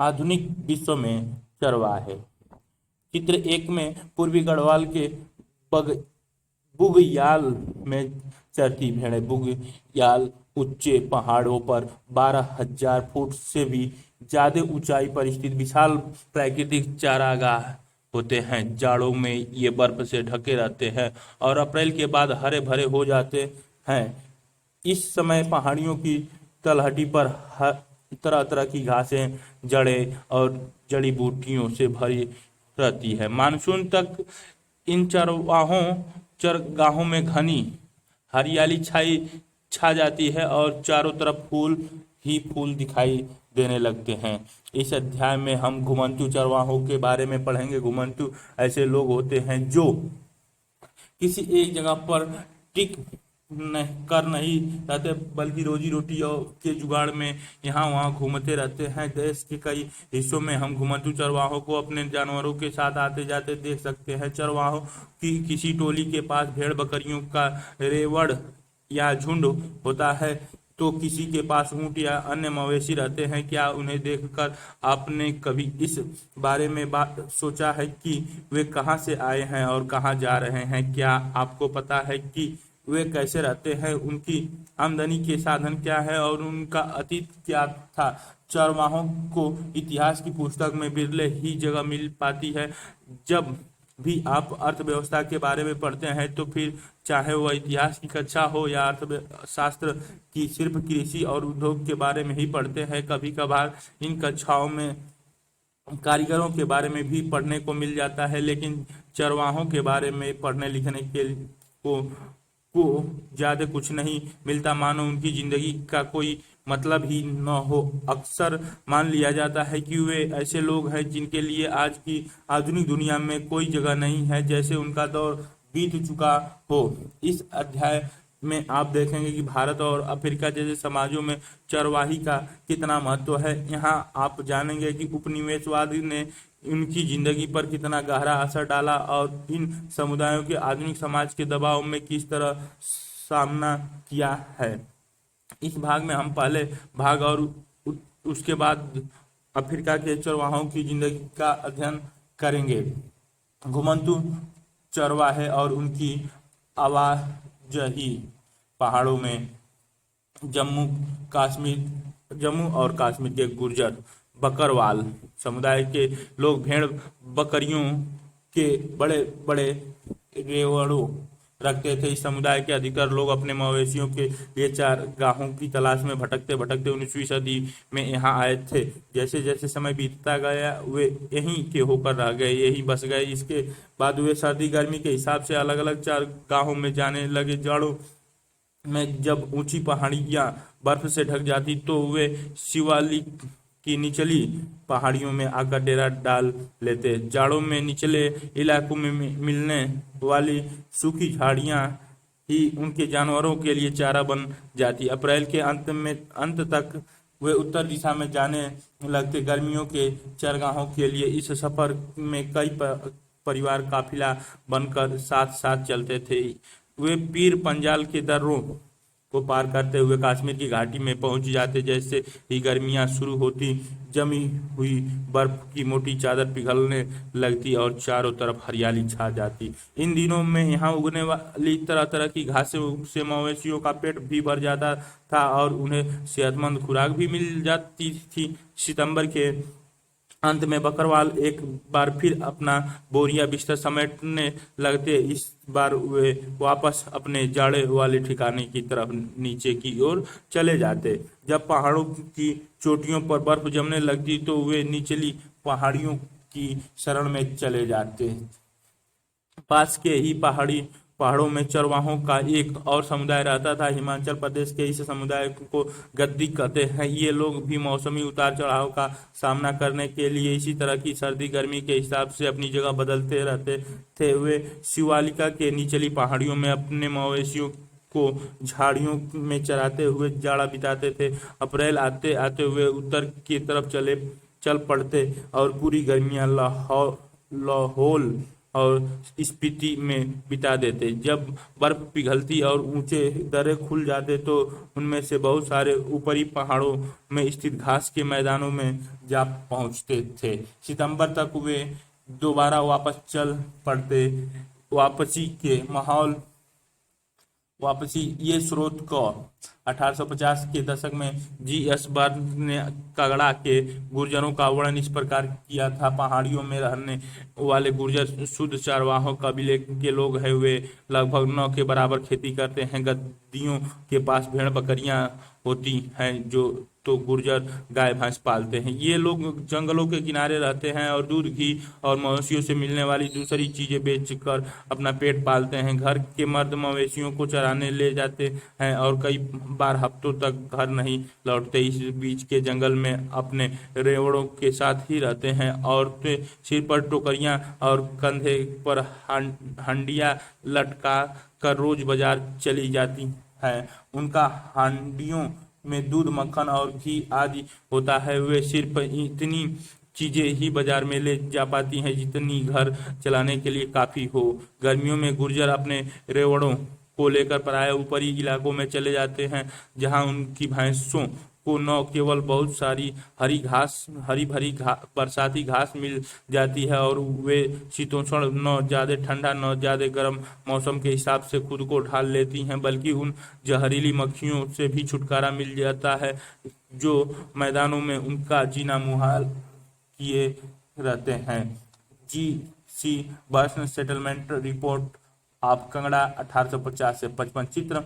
आधुनिक विश्व में चरवाहे। चित्र 1 में पूर्वी गढ़वाल के बग बुगयाल में चरती भेड़ें। बुगयाल ऊंचे पहाड़ों पर 12,000 फुट से भी ज्यादा ऊंचाई पर स्थित विशाल प्राकृतिक चारागाह होते हैं। जाड़ों में ये बर्फ से ढके रहते हैं और अप्रैल के बाद हरे भरे हो जाते हैं। इस समय पहाड़ियों की तलहटी पर तरह तरह की घासें, जड़ें और जड़ी बूटियों से भरी रहती है। मानसून तक इन चरगाहों में घनी हरियाली छा जाती है और चारों तरफ फूल ही फूल दिखाई देने लगते हैं। इस अध्याय में हम घुमंतू चरवाहों के बारे में पढ़ेंगे। घुमंतू ऐसे लोग होते हैं जो किसी एक जगह पर टिक कर नहीं रहते, बल्कि रोजी रोटी के जुगाड़ में यहाँ वहाँ घूमते रहते हैं। देश के कई हिस्सों में हम घुमंतू चरवाहों को अपने जानवरों के साथ आते जाते देख सकते हैं। चरवाहों की किसी टोली के पास भेड़ बकरियों का रेवड़ या झुंड होता है, तो किसी के पास ऊंट या अन्य मवेशी रहते हैं। क्या उन्हें देखकर आपने कभी इस बारे में सोचा है कि वे कहाँ से आए हैं और कहाँ जा रहे हैं? क्या आपको पता है कि वे कैसे रहते हैं, उनकी आमदनी के साधन क्या है और उनका अतीत क्या था? चरवाहों को इतिहास की पुस्तक में बिरले ही जगह मिल पाती है। जब भी आप अर्थव्यवस्था के बारे में पढ़ते हैं तो फिर चाहे वह इतिहास की कक्षा हो या अर्थशास्त्र की, सिर्फ कृषि और उद्योग के बारे में ही पढ़ते हैं। कभी कभार इन कक्षाओं में कारीगरों के बारे में भी पढ़ने को मिल जाता है, लेकिन चरवाहों के बारे में पढ़ने लिखने को ज्यादा कुछ नहीं मिलता, मानो उनकी जिंदगी का कोई मतलब ही न हो। अक्सर मान लिया जाता है कि वे ऐसे लोग हैं जिनके लिए आज की आधुनिक दुनिया में कोई जगह नहीं है, जैसे उनका दौर बीत चुका हो। इस अध्याय में आप देखेंगे कि भारत और अफ्रीका जैसे समाजों में चरवाही का कितना महत्व है। यहाँ आप जानेंगे कि उपनिवेशवाद ने उनकी जिंदगी पर कितना गहरा असर डाला और इन समुदायों के आधुनिक समाज के दबाव में किस तरह सामना किया है। इस भाग में हम पहले भाग और उसके बाद अफ्रीका के चरवाहों की जिंदगी का अध्ययन करेंगे। घुमंतू चरवाहे और उनकी आवाजाही। पहाड़ों में जम्मू और कश्मीर के गुर्जर बकरवाल समुदाय के लोग भेड़ बकरियों के बड़े बड़े रेवड़ों रखते थे। इस समुदाय के अधिकतर लोग अपने मवेशियों के लिए चारगाहों की तलाश में भटकते भटकते 19वीं सदी में यहाँ आए थे। जैसे जैसे समय बीतता गया वे यहीं के होकर रह गए, यहीं बस गए। इसके बाद वे सर्दी गर्मी के हिसाब से अलग अलग चारगाहों में जाने लगे। जड़ों में जब ऊंची पहाड़ियां बर्फ से ढक जाती तो वे शिवालिक की निचली पहाड़ियों में आकर डेरा डाल लेते। जाड़ों में निचले इलाकों में मिलने वाली सूखी झाड़ियां ही उनके जानवरों के लिए चारा बन जाती। अप्रैल के अंत तक वे उत्तर दिशा में जाने लगते। गर्मियों के चरगाहों के लिए इस सफर में कई परिवार काफिला बनकर साथ साथ चलते थे। वे पीर पंजाल के दर्रों को पार करते हुए कश्मीर की घाटी में पहुंच जाते। जैसे ही गर्मियां शुरू होती, जमी हुई बर्फ की मोटी चादर पिघलने लगती और चारों तरफ हरियाली छा जाती। इन दिनों में यहाँ उगने वाली तरह तरह की घासें से मवेशियों का पेट भी भर जाता था और उन्हें सेहतमंद खुराक भी मिल जाती थी। सितंबर के अंत में बकरवाल एक बार फिर अपना बोरिया बिस्तर समेटने लगते। इस बार वे वापस अपने जाड़े वाले ठिकाने की तरफ नीचे की ओर चले जाते। जब पहाड़ों की चोटियों पर बर्फ जमने लगती तो वे निचली पहाड़ियों की शरण में चले जाते। पास के ही पहाड़ों में चरवाहों का एक और समुदाय रहता था। हिमाचल प्रदेश के इस समुदाय को गद्दी कहते हैं। ये लोग भी मौसमी उतार चढ़ाव का सामना करने के लिए इसी तरह की सर्दी गर्मी के हिसाब से अपनी जगह बदलते रहते थे। वे शिवालिका के निचली पहाड़ियों में अपने मवेशियों को झाड़ियों में चराते हुए जाड़ा बिताते थे। अप्रैल आते आते वे उत्तर की तरफ चल पड़ते और पूरी गर्मियां लाहौल और स्पीति में बिता देते। जब बर्फ पिघलती और ऊंचे दर्रे खुल जाते तो उनमें से बहुत सारे ऊपरी पहाड़ों में स्थित घास के मैदानों में जा पहुंचते थे। सितंबर तक वे दोबारा वापस चल पड़ते। वापसी के माहौल वापसी ये स्रोत को 1850 के दशक में जी.एस. बर्न ने कांगड़ा के गुर्जरों का वर्णन इस प्रकार किया था। पहाड़ियों में रहने वाले गुर्जर शुद्ध चरवाहों कबीले के लोग हैं। वे लगभग 9 के बराबर खेती करते हैं। गद्दियों के पास भेड़ बकरियां होती हैं जो तो गुर्जर गाय भैंस पालते हैं। ये लोग जंगलों के किनारे रहते हैं और दूध घी और मवेशियों से मिलने वाली दूसरी चीजें बेचकर अपना पेट पालते हैं। घर के मर्द मवेशियों को चराने ले जाते हैं और कई बार हफ्तों तक घर नहीं लौटते। इस बीच के जंगल में अपने रेवड़ों के साथ ही रहते हैं। औरतें सिर पर टोकरियां और कंधे पर हंडिया लटका कर रोज बाजार चली जाती हैं। उनका हांडियों में दूध मक्खन और घी आदि होता है। वे सिर्फ इतनी चीजें ही बाजार में ले जा पाती हैं जितनी घर चलाने के लिए काफी हो। गर्मियों में गुर्जर अपने रेवड़ों को लेकर पराये ऊपरी इलाकों में चले जाते हैं जहां उनकी भैंसों को न केवल बहुत सारी हरी भरी बरसाती घास मिल जाती है और वे शीतोष्ण न ज्यादा ठंडा न ज्यादा गर्म मौसम के हिसाब से खुद को ढाल लेती हैं, बल्कि उन जहरीली मक्खियों से भी छुटकारा मिल जाता है जो मैदानों में उनका जीना मुहाल किए रहते हैं। GC. Burn settlement report of Kangra 1850 से 55। चित्र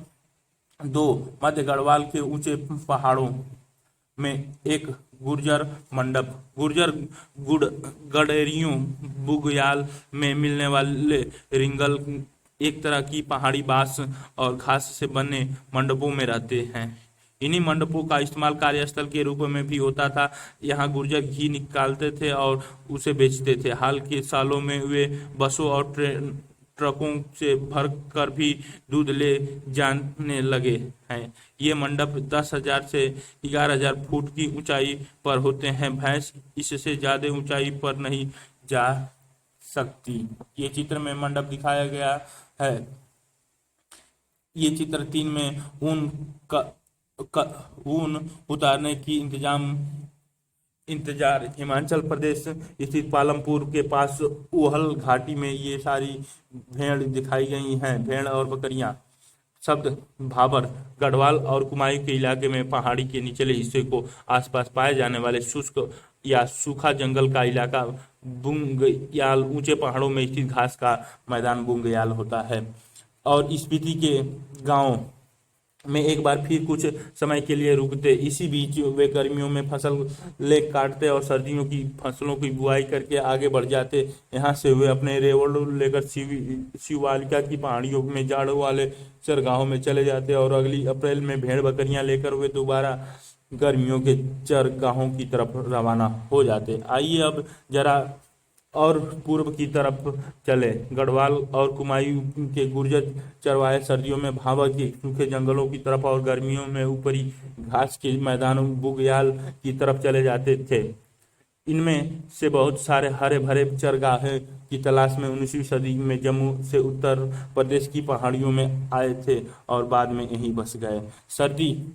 2 मध्य गढ़वाल के ऊंचे पहाड़ों में एक गुर्जर मंडप। गुर्जर गडेरियों बुग्याल में मिलने वाले रिंगल एक तरह की पहाड़ी बांस और घास से बने मंडपों में रहते हैं। इन्हीं मंडपों का इस्तेमाल कार्यस्थल के रूप में भी होता था। यहाँ गुर्जर घी निकालते थे और उसे बेचते थे। हाल के सालों में वे बसों और ट्रकों से भर कर भी दूध ले जाने लगे हैं। ये मंडप 10,000 से 11,000 फुट की ऊंचाई पर होते हैं। भैंस इससे ज्यादा ऊंचाई पर नहीं जा सकती। ये चित्र में मंडप दिखाया गया है। ये चित्र 3 में ऊन उतारने की इंतजार हिमाचल प्रदेश स्थित पालमपुर के पास उहल घाटी में ये सारी भेड़ दिखाई गई हैं। भेड़ और बकरियां शब्द भाबर गढ़वाल और कुमायूं के इलाके में पहाड़ी के निचले हिस्से को आसपास पाए जाने वाले शुष्क या सूखा जंगल का इलाका बुंगयाल ऊंचे पहाड़ों में स्थित घास का मैदान बुंगयाल होता है। और स्पीति के गांव में एक बार फिर कुछ समय के लिए रुकते। इसी बीच वे गर्मियों में फसल ले काटते और सर्दियों की फसलों की बुआई करके आगे बढ़ जाते। यहाँ से वे अपने रेवड़ लेकर शिवालिका की पहाड़ियों में जाड़ वाले चरगाहों में चले जाते और अगली अप्रैल में भेड़ बकरियां लेकर वे दोबारा गर्मियों के चरगाहों की तरफ रवाना हो जाते। आइए अब जरा और पूर्व की तरफ चले। गढ़वाल और कुमायूं के गुर्जर चरवाहे सर्दियों में भाबर के सूखे जंगलों की तरफ और गर्मियों में ऊपरी घास के मैदानों बुग्याल की तरफ चले जाते थे। इनमें से बहुत सारे हरे भरे चरगाहे की तलाश में 19वीं सदी में जम्मू से उत्तर प्रदेश की पहाड़ियों में आए थे और बाद में यहीं बस गए। सर्दी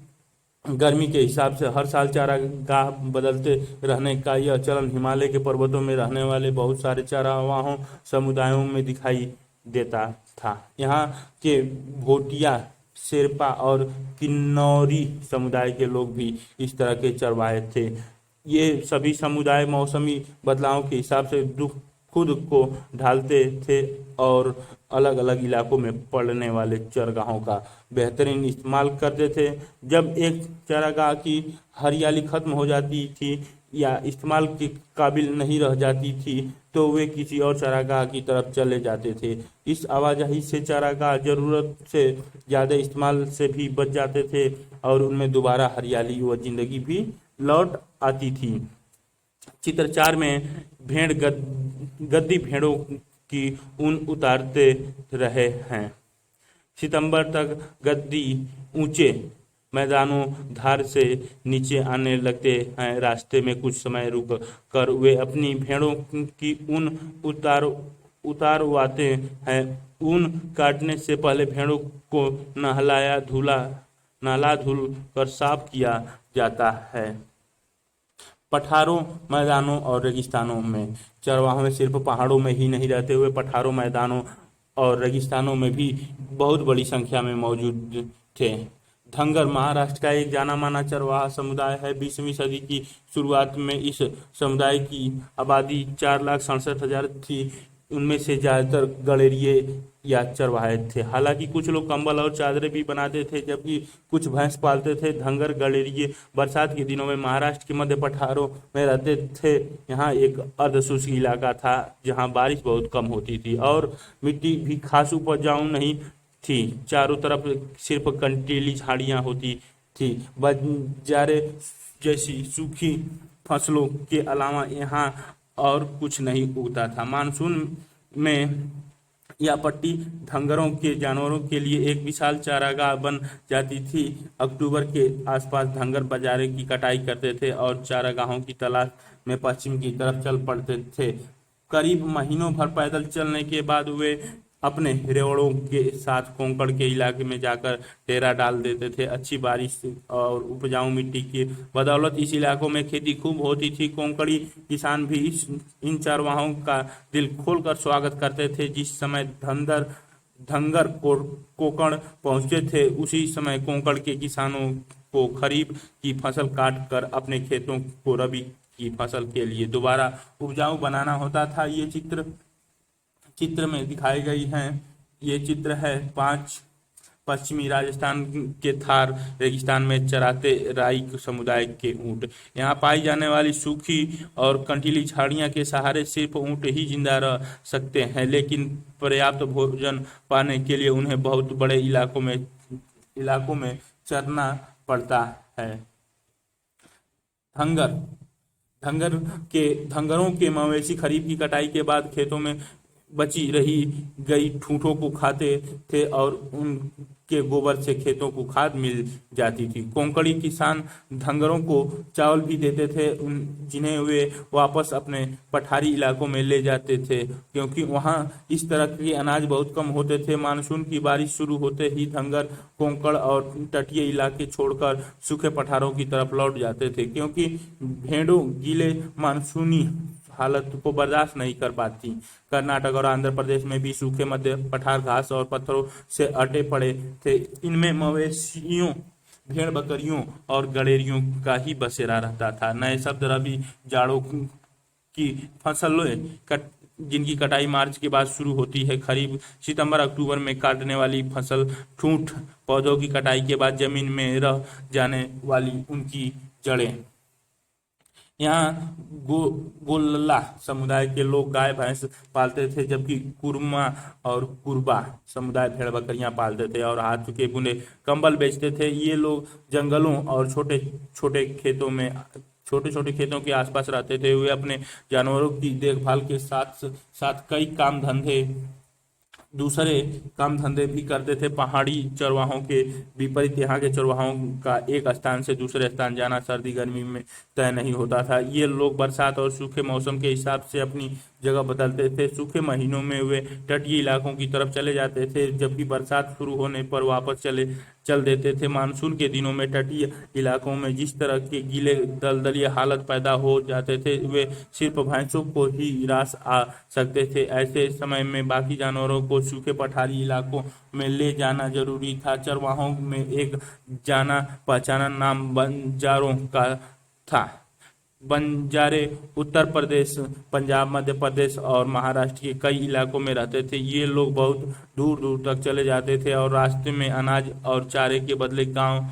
गर्मी के हिसाब से हर साल चारागाह बदलते रहने का यह चलन हिमालय के पर्वतों में रहने वाले बहुत सारे चरावाहों समुदायों में दिखाई देता था। यहाँ के भोटिया शेरपा और किन्नौरी समुदाय के लोग भी इस तरह के चरवाहे थे। ये सभी समुदाय मौसमी बदलाव के हिसाब से खुद को ढालते थे और अलग अलग इलाकों में पड़ने वाले चरगाहों का बेहतरीन इस्तेमाल करते थे। जब एक चरागाह की हरियाली खत्म हो जाती थी या इस्तेमाल के काबिल नहीं रह जाती थी तो वे किसी और चरागाह की तरफ चले जाते थे। इस आवाजाही से चरागाह जरूरत से ज़्यादा इस्तेमाल से भी बच जाते थे और उनमें दोबारा हरियाली व जिंदगी भी लौट आती थी। चित्र 4 में गद्दी भेड़ों की ऊन उतारते रहे हैं। सितंबर तक गद्दी ऊंचे मैदानों धार से नीचे आने लगते हैं। रास्ते में कुछ समय रुक कर वे अपनी भेड़ों की ऊन उतारवाते हैं। ऊन काटने से पहले भेड़ों को नहला धुल कर साफ किया जाता है। पठारों, मैदानों और रेगिस्तानों में चरवाहे सिर्फ पहाड़ों में ही नहीं रहते हुए पठारों, मैदानों और रेगिस्तानों में भी बहुत बड़ी संख्या में मौजूद थे। धंगर महाराष्ट्र का एक जाना माना चरवाहा समुदाय है। 20वीं सदी की शुरुआत में इस समुदाय की आबादी 4,67,000 थी। उनमें से ज्यादातर गड़ेरिये या चरवाहे थे। हालांकि कुछ लोग कंबल और चादरें भी बनाते थे, जबकि कुछ भैंस पालते थे। धंगर गड़ेरिये बरसात के दिनों में महाराष्ट्र के मध्य पठारों में रहते थे। यहाँ एक अर्धशुष्क इलाका था जहाँ बारिश बहुत कम होती थी और मिट्टी भी खास उपजाऊ नहीं थी। चारों तरफ सिर्फ कंटीली झाड़ियाँ होती थी। बंजारे जैसी सूखी फसलों के अलावा यहाँ और कुछ नहीं उगता था। मानसून में यह पट्टी धंगरों के जानवरों के लिए एक विशाल चारागाह बन जाती थी। अक्टूबर के आसपास धंगर बाजारे की कटाई करते थे और चारागाहों की तलाश में पश्चिम की तरफ चल पड़ते थे। करीब महीनों भर पैदल चलने के बाद वे अपने रेवड़ों के साथ कोंकण के इलाके में जाकर डेरा डाल देते थे। अच्छी बारिश और उपजाऊ मिट्टी की बदौलत इस इलाकों में खेती खूब होती थी। कोंकणी किसान भी इन चरवाहों का दिल खोलकर स्वागत करते थे। जिस समय धंगर कोंकण पहुंचते थे, उसी समय कोंकण के किसानों को खरीफ की फसल काट कर अपने खेतों को रबी की फसल के लिए दोबारा उपजाऊ बनाना होता था। ये चित्र में दिखाई गई हैं। ये चित्र है 5 पश्चिमी राजस्थान के थार रेगिस्तान में चराते राई समुदाय के ऊंट। यहाँ पाई जाने वाली सूखी और कंटीली झाड़ियाँ के सहारे सिर्फ ऊंट ही जिंदा रह सकते हैं, लेकिन पर्याप्त भोजन पाने के लिए उन्हें बहुत बड़े इलाकों में चरना पड़ता है। धंगरों के मवेशी खरीफ की कटाई के बाद खेतों में बची रही गई ठूंठों को खाते थे और उनके गोबर से खेतों को खाद मिल जाती थी। कोंकणी किसान धंगरों को चावल भी देते थे, जिन्हें वे वापस अपने पठारी इलाकों में ले जाते थे, क्योंकि वहां इस तरह के अनाज बहुत कम होते थे। मानसून की बारिश शुरू होते ही धंगर कोंकण और तटीय इलाके छोड़कर सूखे पठारों की तरफ लौट जाते थे, क्योंकि भेड़ों गीले मानसूनी हालत को बर्दाश्त नहीं कर पाती। कर्नाटक और आंध्र प्रदेश में भी सूखे मध्य पठार घास और पत्थरों से अटे पड़े थे। इनमें मवेशियों, भेड़ बकरियों और गड़ेरियों का ही बसेरा रहता था। नए शब्द रबी जाड़ों की फसलें जिनकी कटाई मार्च के बाद शुरू होती है। खरीफ सितंबर अक्टूबर में काटने वाली फसल ठूंठ पौधों की कटाई के बाद जमीन में रह जाने वाली उनकी जड़ें। यहाँ गोल्ला समुदाय के लोग गाय भैंस पालते थे, जबकि कुरमा और कुरबा समुदाय भेड़ बकरियां पालते थे और हाथ के बुने कंबल बेचते थे। ये लोग जंगलों और छोटे छोटे खेतों के आसपास रहते थे। वे अपने जानवरों की देखभाल के साथ साथ कई दूसरे काम धंधे भी करते थे। पहाड़ी चरवाहों के विपरीत यहाँ के चरवाहों का एक स्थान से दूसरे स्थान जाना सर्दी गर्मी में तय नहीं होता था। ये लोग बरसात और सूखे मौसम के हिसाब से अपनी जगह बदलते थे। सूखे महीनों में वे तटीय इलाकों की तरफ चले जाते थे, जबकि बरसात शुरू होने पर वापस चल देते थे। मानसून के दिनों में तटीय इलाकों में जिस तरह के गीले दलदलीय हालत पैदा हो जाते थे, वे सिर्फ भैंसों को ही रास आ सकते थे। ऐसे समय में बाकी जानवरों को सूखे पठारी इलाकों में ले जाना जरूरी था। चरवाहों में एक जाना पहचाना नाम बंजारों का था। बंजारे उत्तर प्रदेश, पंजाब, मध्य प्रदेश और महाराष्ट्र के कई इलाकों में रहते थे। ये लोग बहुत दूर दूर तक चले जाते थे और रास्ते में अनाज और चारे के बदले गांव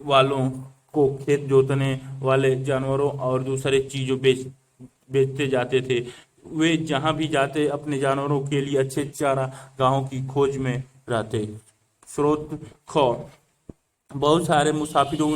वालों को खेत जोतने वाले जानवरों और दूसरे चीजों बेचते जाते थे। वे जहां भी जाते अपने जानवरों के लिए अच्छे चारागाहों की खोज में रहते। स्रोत ख बहुत सारे मुसाफिरों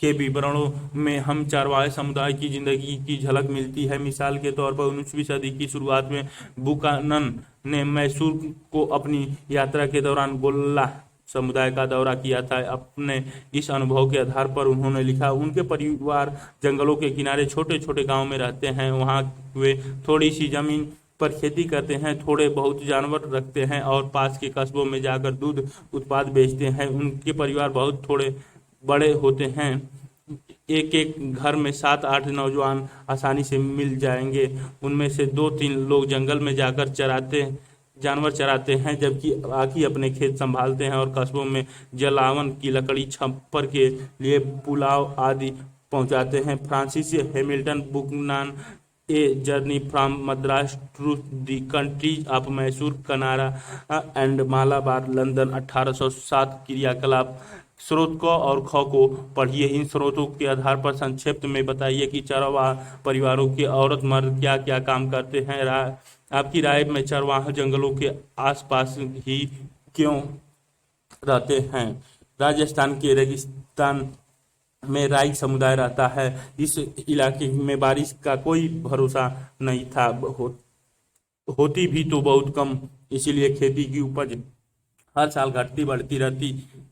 के विवरणों में हम चरवाहे समुदाय की जिंदगी की झलक मिलती है। मिसाल के तौर पर 19वीं सदी की शुरुआत में बुकानन ने मैसूर को अपनी यात्रा के दौरान गोल्ला समुदाय का दौरा किया था। अपने इस अनुभव के आधार पर उन्होंने लिखा, उनके परिवार जंगलों के किनारे छोटे छोटे गांव में रहते हैं। वहां वे थोड़ी सी जमीन पर खेती करते हैं, थोड़े बहुत जानवर रखते हैं और पास के कस्बों में जाकर दूध उत्पाद बेचते हैं। उनके परिवार बहुत थोड़े बड़े होते हैं। एक एक घर में 7-8 नौजवान आसानी से मिल जाएंगे। उनमें से 2-3 लोग जंगल में जाकर जानवर चराते हैं, जबकि बाकी अपने खेत संभालते हैं और कस्बों में जलावन की लकड़ी, छप्पर के लिए पुलाव आदि पहुंचाते हैं। Francis Hamilton Buchanan a journey from Madras to the countries of Mysore, Kanara and Malabar, London, 1807। क्रियाकलाप स्रोत क और ख को पढ़िए। इन स्रोतों के आधार पर संक्षिप्त में बताइए कि चरवाहा परिवारों के औरत मर्द क्या क्या काम करते हैं। आपकी राय में चरवाहा जंगलों के आसपास ही क्यों रहते हैं? राजस्थान के रेगिस्तान में राई समुदाय रहता है। इस इलाके में बारिश का कोई भरोसा नहीं था, होती भी तो बहुत कम, इसीलिए खेती की उपज हर साल घटती बढ़ती रहती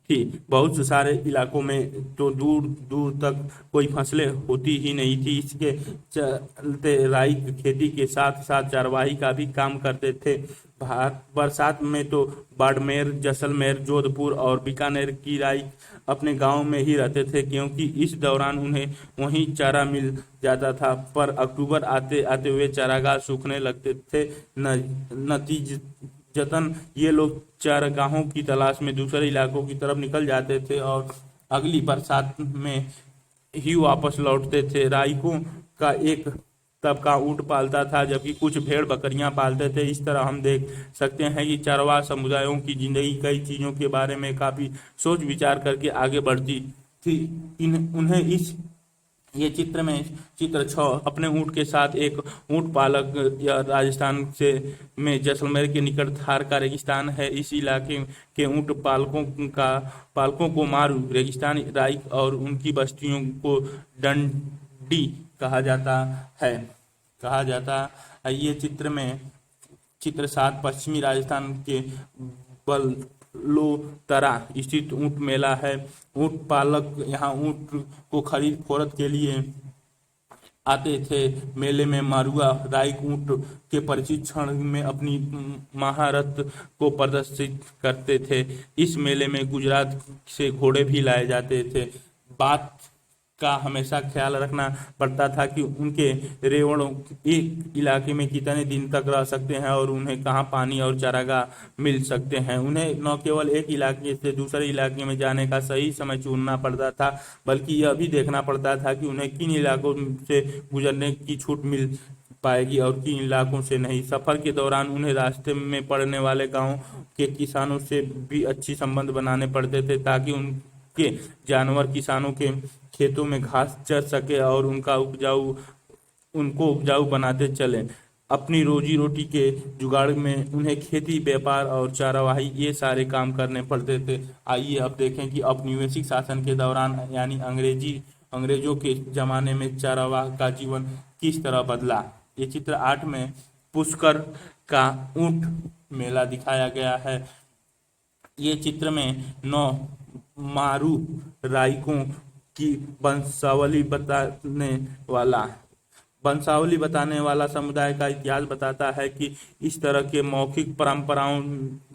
थी। बहुत से सारे इलाकों में तो दूर दूर तक कोई फसलें होती ही नहीं थी। इसके चलते राई की खेती के साथ साथ चरवाही का भी काम करते थे। बरसात में तो बाड़मेर, जैसलमेर, जोधपुर और बीकानेर की राई अपने गांव में ही रहते थे, क्योंकि इस दौरान उन्हें वहीं चारा मिल जाता था। पर अक्टूबर आते आते वे चारागाह सूखने लगते थे। नतीजतन ये लोग चारागाहों की तलाश में दूसरे इलाकों की तरफ निकल जाते थे और अगली बरसात में ही वापस लौटते थे। राइकों का एक तबका ऊँट पालता था, जबकि कुछ भेड़ बकरियां पालते थे। इस तरह हम देख सकते हैं कि चरवाहा समुदायों की जिंदगी कई चीज़ों के बारे में काफ़ी सोच विचार करके आगे बढ़ती थी। उन्हें ये चित्र 6 अपने ऊँट के साथ एक ऊँट पालक या राजस्थान से में जैसलमेर के निकट थार का रेगिस्तान है। इस इलाके के ऊँट पालकों को मारू, रेगिस्तानी राई और उनकी बस्तियों को डंडी कहा जाता है। ये चित्र 7 पश्चिमी राजस्थान के बलोतरा स्थित ऊँट मेला है। ऊँट पालक यहाँ ऊँट को खरीद फरोख्त के लिए आते थे। मेले में मारुआ राई ऊँट के प्रशिक्षण में अपनी महारत को प्रदर्शित करते थे। इस मेले में गुजरात से घोड़े भी लाए जाते थे। बात का हमेशा ख्याल रखना पड़ता था कि उनके रेवड़ एक इलाके में कितने दिन तक रह सकते हैं और उन्हें कहाँ पानी और चारागाह मिल सकते हैं। उन्हें न केवल एक इलाके से दूसरे इलाके में जाने का सही समय चुनना पड़ता था, बल्कि यह भी देखना पड़ता था कि उन्हें किन इलाकों से गुजरने की छूट मिल पाएगी और किन इलाकों से नहीं। सफर के दौरान उन्हें रास्ते में पड़ने वाले गांव के किसानों से भी अच्छी संबंध बनाने पड़ते थे, ताकि उनके जानवर किसानों के खेतों में घास चर सके और उनको उपजाऊ बनाते चले। अपनी रोजी रोटी के जुगाड़ में उन्हें खेती, व्यापार और चरवाही ये सारे काम करने पड़ते थे। आइए अब देखें कि औपनिवेशिक शासन के दौरान यानी अंग्रेजों के जमाने में चरवाहा का जीवन किस तरह बदला। ये चित्र 8 में पुष्कर का ऊँट मेला दिखाया गया है। ये चित्र में 9 मारू राइकों की वंशावली बताने वाला समुदाय का इतिहास बताता है कि इस तरह के मौखिक परंपराओं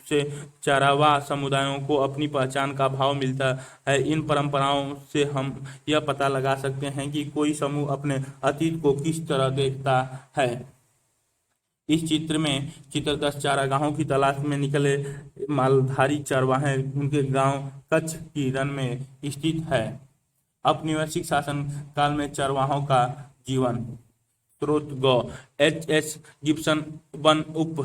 से चरवाहा समुदायों को अपनी पहचान का भाव मिलता है। इन परंपराओं से हम यह पता लगा सकते हैं कि कोई समूह अपने अतीत को किस तरह देखता है। इस चित्र 10 चारागाहों की तलाश में निकले मालधारी चरवाहे उनके गांव कच्छ की रन में स्थित है। औपनिवेशिक शासन काल में चरवाहों का जीवन। स्रोत गौ H.S. गिब्सन वन उप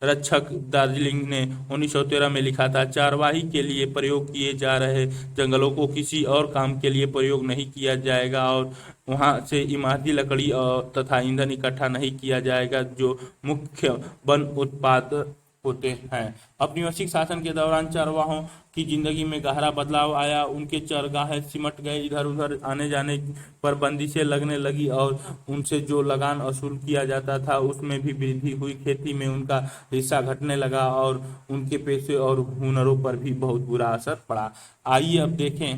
रक्षक दार्जिलिंग ने 1913 में लिखा था, चारवाही के लिए प्रयोग किए जा रहे जंगलों को किसी और काम के लिए प्रयोग नहीं किया जाएगा और वहां से इमारती लकड़ी और तथा ईंधन इकट्ठा नहीं किया जाएगा, जो मुख्य वन उत्पाद होते हैं। औपनिवेशिक शासन के दौरान चरवाहों की जिंदगी में गहरा बदलाव आया। उनके चरगाह सिमट गए, इधर उधर आने जाने पर बंदिशें लगने लगी और उनसे जो लगान वसूल किया जाता था उसमें भी वृद्धि हुई। खेती में उनका हिस्सा घटने लगा और उनके पेशे और हुनरों पर भी बहुत बुरा असर पड़ा। आइए अब देखें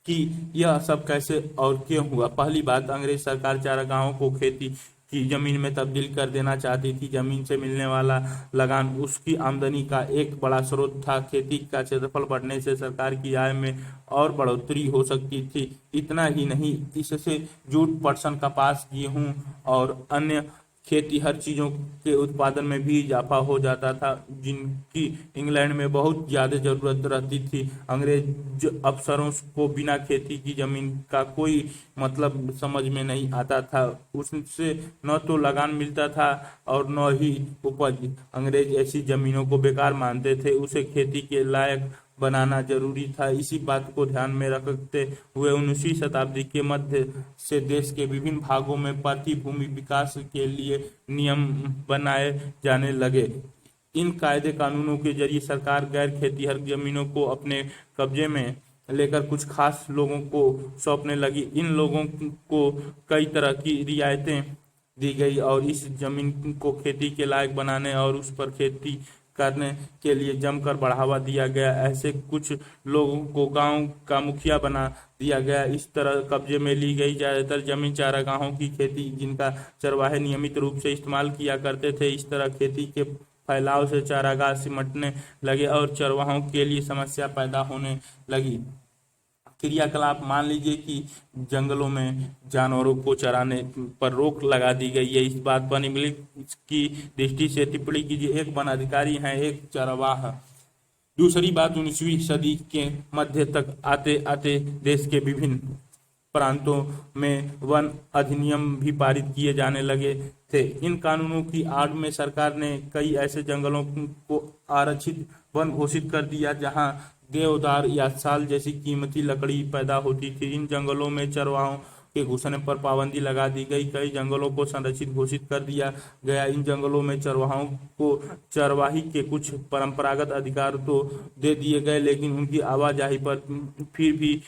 कि यह सब कैसे और क्यों हुआ। पहली बात, अंग्रेज सरकार चारागाहों को खेती की जमीन में तब्दील कर देना चाहती थी। जमीन से मिलने वाला लगान उसकी आमदनी का एक बड़ा स्रोत था। खेती का क्षेत्रफल बढ़ने से सरकार की आय में और बढ़ोतरी हो सकती थी। इतना ही नहीं, इससे जूट, पटसन, कपास, गेहूं और अन्य खेती हर चीजों के उत्पादन में भी इजाफा हो जाता था, जिनकी इंग्लैंड में बहुत ज्यादा जरूरत रहती थी। अंग्रेज अफसरों को बिना खेती की जमीन का कोई मतलब समझ में नहीं आता था। उससे न तो लगान मिलता था और न ही उपज। अंग्रेज ऐसी जमीनों को बेकार मानते थे, उसे खेती के लायक बनाना जरूरी था। इसी बात को ध्यान में रखते हुए 19वीं शताब्दी के मध्य से देश के विभिन्न भागों में पति भूमि विकास के लिए नियम बनाए जाने लगे। इन कायदे कानूनों के जरिए सरकार गैर खेतीहर जमीनों को अपने कब्जे में लेकर कुछ खास लोगों को सौंपने लगी। इन लोगों को कई तरह की रियायतें दी गई और इस जमीन को खेती के लायक बनाने और उस पर खेती करने के लिए जमकर बढ़ावा दिया गया। ऐसे कुछ लोगों को गांव का मुखिया बना दिया गया। इस तरह कब्जे में ली गई ज्यादातर जमीन चारागाहों की खेती, जिनका चरवाहे नियमित रूप से इस्तेमाल किया करते थे। इस तरह खेती के फैलाव से चारागाह सिमटने लगे और चरवाहों के लिए समस्या पैदा होने लगी। क्रियाकलाप, मान लीजिए कि जंगलों में जानवरों को चराने पर रोक लगा दी गई है। इस बात पर निम्नलिखित की दृष्टि से टिप्पणी कीजिए। एक वन अधिकारी है, एक चरवाहा। दूसरी बात, 19वीं सदी के मध्य तक आते आते देश के विभिन्न प्रांतों में वन अधिनियम भी पारित किए जाने लगे थे। इन कानूनों की आड़ में सरकार ने कई ऐसे जंगलों को आरक्षित वन घोषित कर दिया जहां देवदार या साल जैसी कीमती लकड़ी पैदा होती थी। इन जंगलों में चरवाहों के घुसने पर पाबंदी लगा दी गई। कई जंगलों को संरक्षित घोषित कर दिया गया। इन जंगलों में चरवाहों को चरवाही के कुछ परंपरागत अधिकार तो दे दिए गए, लेकिन उनकी आवाजाही पर फिर भी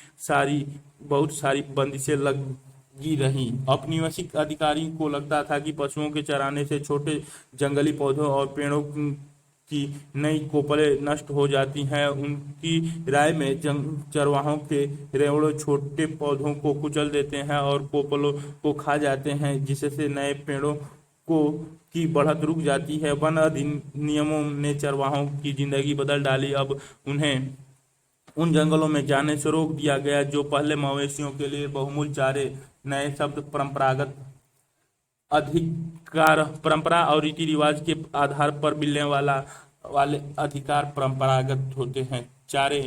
बहुत सारी बंदिशें लगी रहीं। औपनिवेशिक अधिकारी को लगता था कि पशुओं के चराने से छोटे जंगली पौधों और पेड़ों की नई कोपलें नष्ट हो जाती हैं। उनकी राय में चरवाहों के रेवड़े छोटे पौधों को कुचल देते हैं और कोपलों को खा जाते हैं, जिससे नए पेड़ों को की बढ़त रुक जाती है। वन अधिनियमों ने चरवाहों की जिंदगी बदल डाली। अब उन्हें उन जंगलों में जाने से रोक दिया गया जो पहले मवेशियों के लिए बहुमूल्य चारे। नए शब्द, परंपरागत अधिकार, परंपरा और रीति रिवाज के आधार पर मिलने वाले अधिकार परंपरागत होते हैं। चारे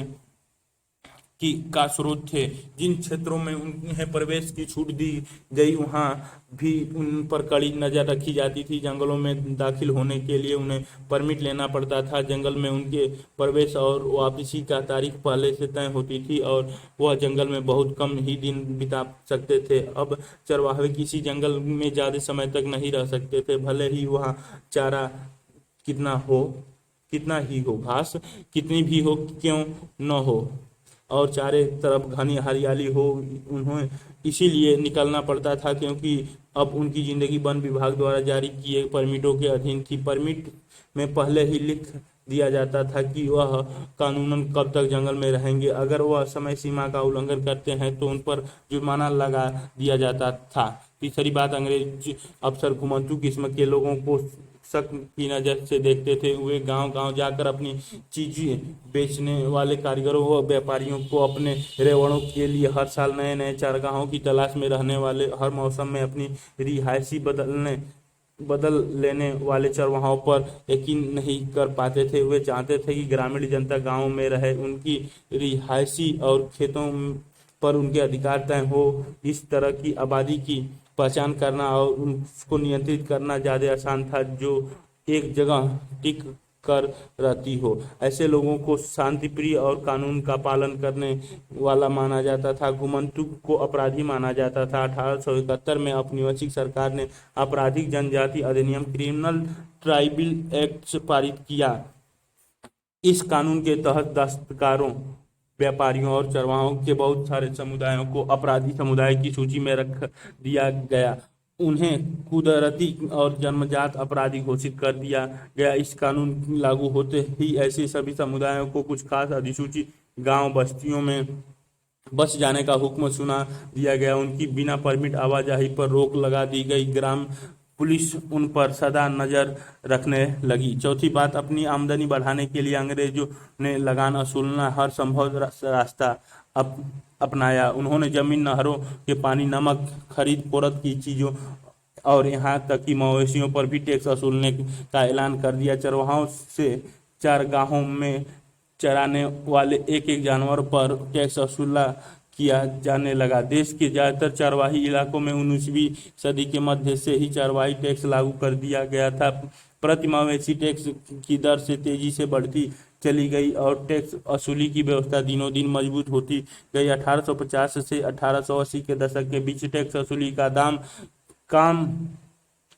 का स्रोत थे। जिन क्षेत्रों में उन्हें प्रवेश की छूट दी गई वहां भी उन पर कड़ी नजर रखी जाती थी। जंगलों में दाखिल होने के लिए उन्हें परमिट लेना पड़ता था। जंगल में उनके प्रवेश और वापसी का तारीख पहले से तय होती थी और वह जंगल में बहुत कम ही दिन बिता सकते थे। अब चरवाहे किसी जंगल में ज्यादा समय तक नहीं रह सकते थे, भले ही वहाँ चारा कितना ही हो, घास कितनी भी हो क्यों न हो, और चारे तरफ घनी हरियाली हो। उन्हें इसीलिए निकलना पड़ता था क्योंकि अब उनकी जिंदगी वन विभाग द्वारा जारी किए परमिटों के अधीन थी। परमिट में पहले ही लिख दिया जाता था कि वह कानूनन कब तक जंगल में रहेंगे। अगर वह समय सीमा का उल्लंघन करते हैं तो उन पर जुर्माना लगा दिया जाता था। तीसरी बात, अंग्रेज अफसर घुमंतू किस्म के लोगों को शक की नजर से देखते थे। वे गांव गांव जाकर अपनी चीजें बेचने वाले कारीगरों व व्यापारियों को, अपने रेवड़ों के लिए हर साल नए नए चारागाहों की तलाश में रहने वाले, हर मौसम में अपनी रिहायशी बदल लेने वाले चरवाहों पर यकीन नहीं कर पाते थे। वे चाहते थे कि ग्रामीण जनता गाँव में रहे, उनकी रिहायशी और खेतों पर उनके अधिकार तय हो। इस तरह की आबादी की पहचान करना और उसको नियंत्रित करना ज्यादा आसान था जो एक जगह टिक कर रहती हो। ऐसे लोगों को शांति प्रिय और कानून का पालन करने वाला माना जाता था। घुमंतु को अपराधी माना जाता था। 1871 में औपनिवेशिक सरकार ने आपराधिक जनजाति अधिनियम, क्रिमिनल ट्राइब्यूनल एक्ट पारित किया। इस कानून के तहत दस्तकारों, व्यापारियों और चरवाहों के बहुत सारे समुदायों को अपराधी समुदाय की सूची में रख दिया गया। उन्हें कुदरती और जन्मजात अपराधी घोषित कर दिया गया। इस कानून लागू होते ही ऐसे सभी समुदायों को कुछ खास अधिसूचित गांव बस्तियों में बस जाने का हुक्म सुना दिया गया। उनकी बिना परमिट आवाजाही पर रोक लगा दी गई। ग्राम पुलिस उन पर सदा नजर रखने लगी। चौथी बात, अपनी आमदनी बढ़ाने के लिए अंग्रेजों ने लगान वसूलना हर संभव रास्ता अपनाया। उन्होंने जमीन, नहरों के पानी, नमक, खरीद फरोख्त की चीजों और यहाँ तक कि मवेशियों पर भी टैक्स वसूलने का ऐलान कर दिया। चरवाहों से चारगाहों में चराने वाले एक एक जानवर पर टैक्स वसूला किया जाने लगा। देश के ज्यादातर चरवाही इलाकों में 19वीं सदी के मध्य से ही चरवाही टैक्स लागू कर दिया गया था। प्रति मवेशी टैक्स की दर से तेजी से बढ़ती चली गई और टैक्स वसूली की व्यवस्था दिनों दिन मजबूत होती गई। 1850 से 1880 के दशक के बीच टैक्स काम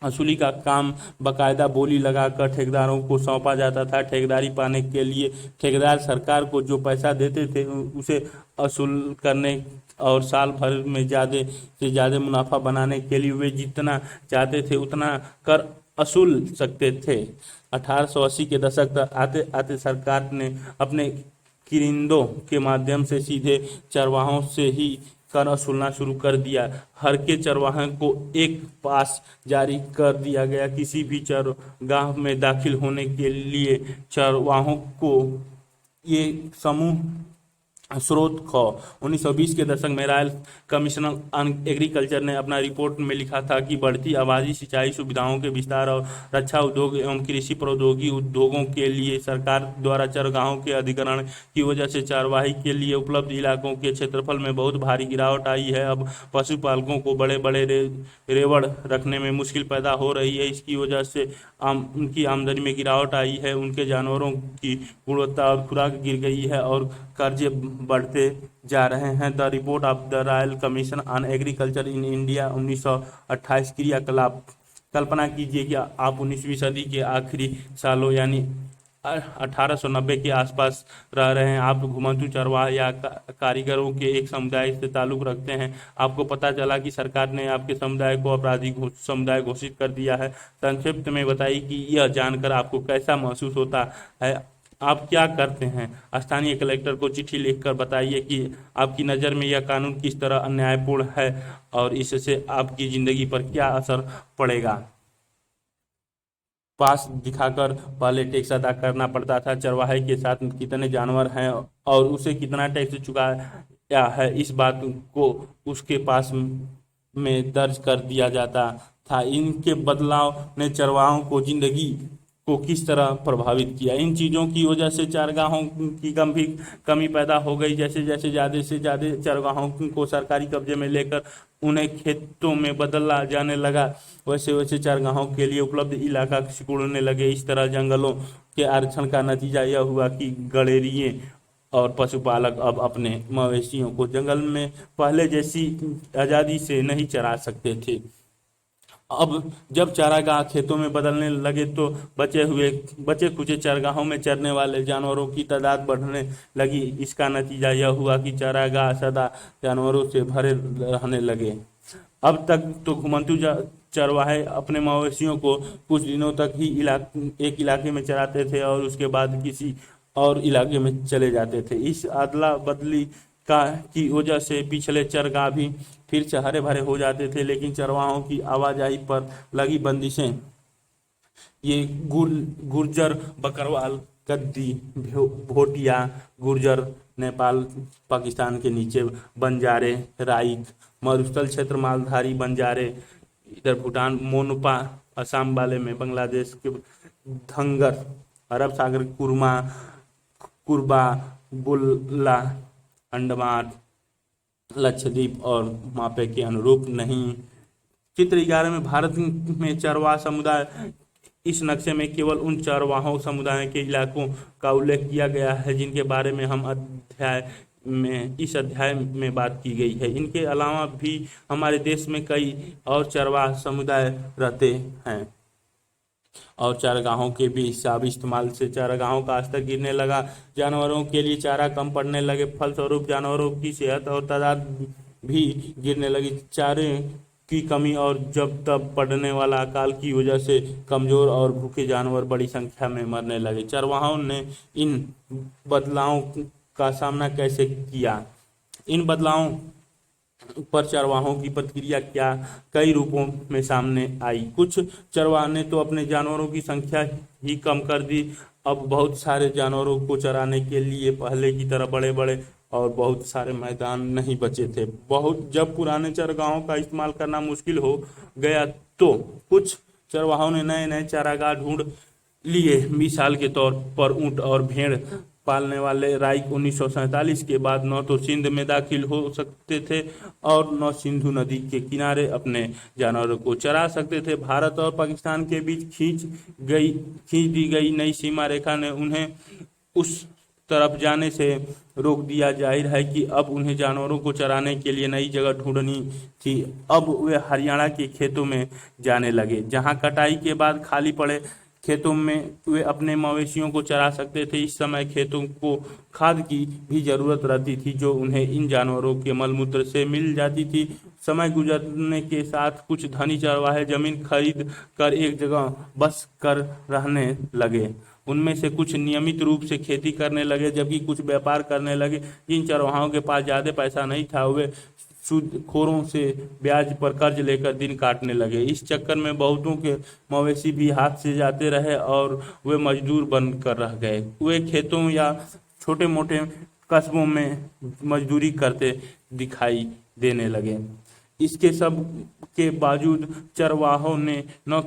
वसूली का काम बकायदा बोली लगाकर ठेकेदारों को सौंपा जाता था। ठेकेदारी पाने के लिए ठेकेदार सरकार को जो पैसा देते थे उसे वसूल करने और साल भर में ज़्यादा से ज़्यादा मुनाफा बनाने के लिए वे जितना चाहते थे उतना कर वसूल सकते थे। 1880 के दशक तक आते आते सरकार ने अपने किरिंदों के माध्यम से सीधे चरवाहों से ही कर वसूलना शुरू कर दिया। हर के चरवाहे को एक पास जारी कर दिया गया। किसी भी चरगाह में दाखिल होने के लिए चरवाहों को ये समूह स्रोत खो। 1920 के दशक में रॉयल कमीशन ऑन एग्रीकल्चर ने अपना रिपोर्ट में लिखा था कि बढ़ती आबादी, सिंचाई सुविधाओं के विस्तार और रक्षा उद्योग एवं कृषि प्रौद्योगिकी उद्योगों के लिए सरकार द्वारा चरगाहों के अधिग्रहण की वजह से चरवाही के लिए उपलब्ध इलाकों के क्षेत्रफल में बहुत भारी गिरावट आई है। अब पशुपालकों को बड़े बड़े रेवड़ रखने में मुश्किल पैदा हो रही है। इसकी वजह से उनकी आमदनी में गिरावट आई है, उनके जानवरों की गुणवत्ता और खुराक गिर गई है और कर्जे बढ़ते जा रहे हैं। The report of the royal commission on agriculture in India 1928 क्रियाकलाप। कल्पना कीजिए कि आप 19वीं सदी के आखिरी सालों यानी 1890 के आसपास रह रहे हैं। आप घुमंतू चरवाह या कारीगरों के एक समुदाय से ताल्लुक रखते हैं। आपको पता चला कि सरकार ने आपके समुदाय को आपराधिक समुदाय घोषित कर दिया है। संक्षिप्त में बताइए कि यह जानकर आपको कैसा महसूस होता है, आप क्या करते हैं? स्थानीय कलेक्टर को चिट्ठी लिखकर बताइए कि आपकी नज़र में यह कानून किस तरह अन्यायपूर्ण है और इससे आपकी ज़िंदगी पर क्या असर पड़ेगा। पास दिखाकर पहले टैक्स अदा करना पड़ता था। चरवाहे के साथ कितने जानवर हैं और उसे कितना टैक्स चुकाया है, इस बात को उसके पास में दर्ज कर दिया जाता था। इनके बदलाव ने चरवाहों को जिंदगी को किस तरह प्रभावित किया। इन चीज़ों की वजह से चरगाहों की कमी पैदा हो गई। जैसे जैसे ज़्यादा से ज़्यादा चरगाहों को सरकारी कब्जे में लेकर उन्हें खेतों में बदला जाने लगा, वैसे वैसे चरगाहों के लिए उपलब्ध इलाका सिकुड़ने लगे। इस तरह जंगलों के आरक्षण का नतीजा यह हुआ कि गड़ेरिये और पशुपालक अब अपने मवेशियों को जंगल में पहले जैसी आज़ादी से नहीं चरा सकते थे। अब जब चारागाह खेतों में बदलने लगे तो बचे खुचे चारागाहों में चरने वाले जानवरों की तादाद बढ़ने लगी। इसका नतीजा यह हुआ कि चारागाह सदा जानवरों से भरे रहने लगे। अब तक तो घुमंतू चरवाहे अपने मवेशियों को कुछ दिनों तक ही एक इलाके में चराते थे और उसके बाद किसी और इलाके में चले जाते थे। इस अदला बदली की वजह से पिछले चरगाह भी फिर से हरे भरे हो जाते थे, लेकिन चरवाहों की आवाजाही पर लगी बंदिशें, ये गुर्जर, बकरवाल, गद्दी, भोटिया, गुर्जर, नेपाल पाकिस्तान के नीचे बंजारे, राइक, मरुस्थल क्षेत्र मालधारी बंजारे, इधर भूटान, मोनपा, असम वाले में, बांग्लादेश के धंगर, अरब सागर कुरबा, बुल्ला, अंडमान, लक्षद्वीप और मापे के अनुरूप नहीं। चित्र 11 में भारत में चरवाहा समुदाय, इस नक्शे में केवल उन चरवाहों समुदाय के इलाकों का उल्लेख किया गया है जिनके बारे में इस अध्याय में बात की गई है। इनके अलावा भी हमारे देश में कई और चरवाहा समुदाय रहते हैं और चारागाहों के भी हिसाब इस्तेमाल से चारागाहों का स्तर गिरने लगा। जानवरों के लिए चारा कम पड़ने लगे, फलस्वरूप जानवरों की सेहत और तादाद भी गिरने लगी। चारे की कमी और जब तब पड़ने वाला अकाल की वजह से कमजोर और भूखे जानवर बड़ी संख्या में मरने लगे। चरवाहों ने इन बदलावों का सामना कैसे किया? इन बदलावों पर चरवाहों की प्रतिक्रिया क्या कई रूपों में सामने आई। कुछ चरवाहे ने तो अपने जानवरों की संख्या ही कम कर दी। अब बहुत सारे जानवरों को चराने के लिए पहले की तरह बड़े बड़े और बहुत सारे मैदान नहीं बचे थे। बहुत जब पुराने चरगाहों का इस्तेमाल करना मुश्किल हो गया तो कुछ चरवाहों ने नए नए चारागाह ढूंढ लिए। मिसाल के तौर पर ऊंट और भेड़ पालने वाले राइक 1947 के बाद न तो सिंध में दाखिल हो सकते थे और न सिंधु नदी के किनारे अपने जानवरों को चरा सकते थे। भारत और पाकिस्तान के बीच खींच दी गई नई सीमा रेखा ने उन्हें उस तरफ जाने से रोक दिया। जाहिर है कि अब उन्हें जानवरों को चराने के लिए नई जगह ढूंढनी थी। अब वे हरियाणा के खेतों में जाने लगे, जहां कटाई के बाद खाली पड़े खेतों में वे अपने मवेशियों को चरा सकते थे। इस समय खेतों को खाद की भी जरूरत रहती थी, जो उन्हें इन जानवरों के मलमूत्र से मिल जाती थी। समय गुजरने के साथ कुछ धनी चरवाहे जमीन खरीद कर एक जगह बस कर रहने लगे। उनमें से कुछ नियमित रूप से खेती करने लगे, जबकि कुछ व्यापार करने लगे। जिन चरवाहों के पास ज्यादा पैसा नहीं था, वे सूदखोरों से ब्याज पर कर्ज लेकर दिन काटने लगे। इस चक्कर में बहुतों के मवेशी भी हाथ से जाते रहे और वे मजदूर बनकर रह गए। वे खेतों या छोटे मोटे कस्बों में मजदूरी करते दिखाई देने लगे। इसके सब के बावजूद चरवाहों ने न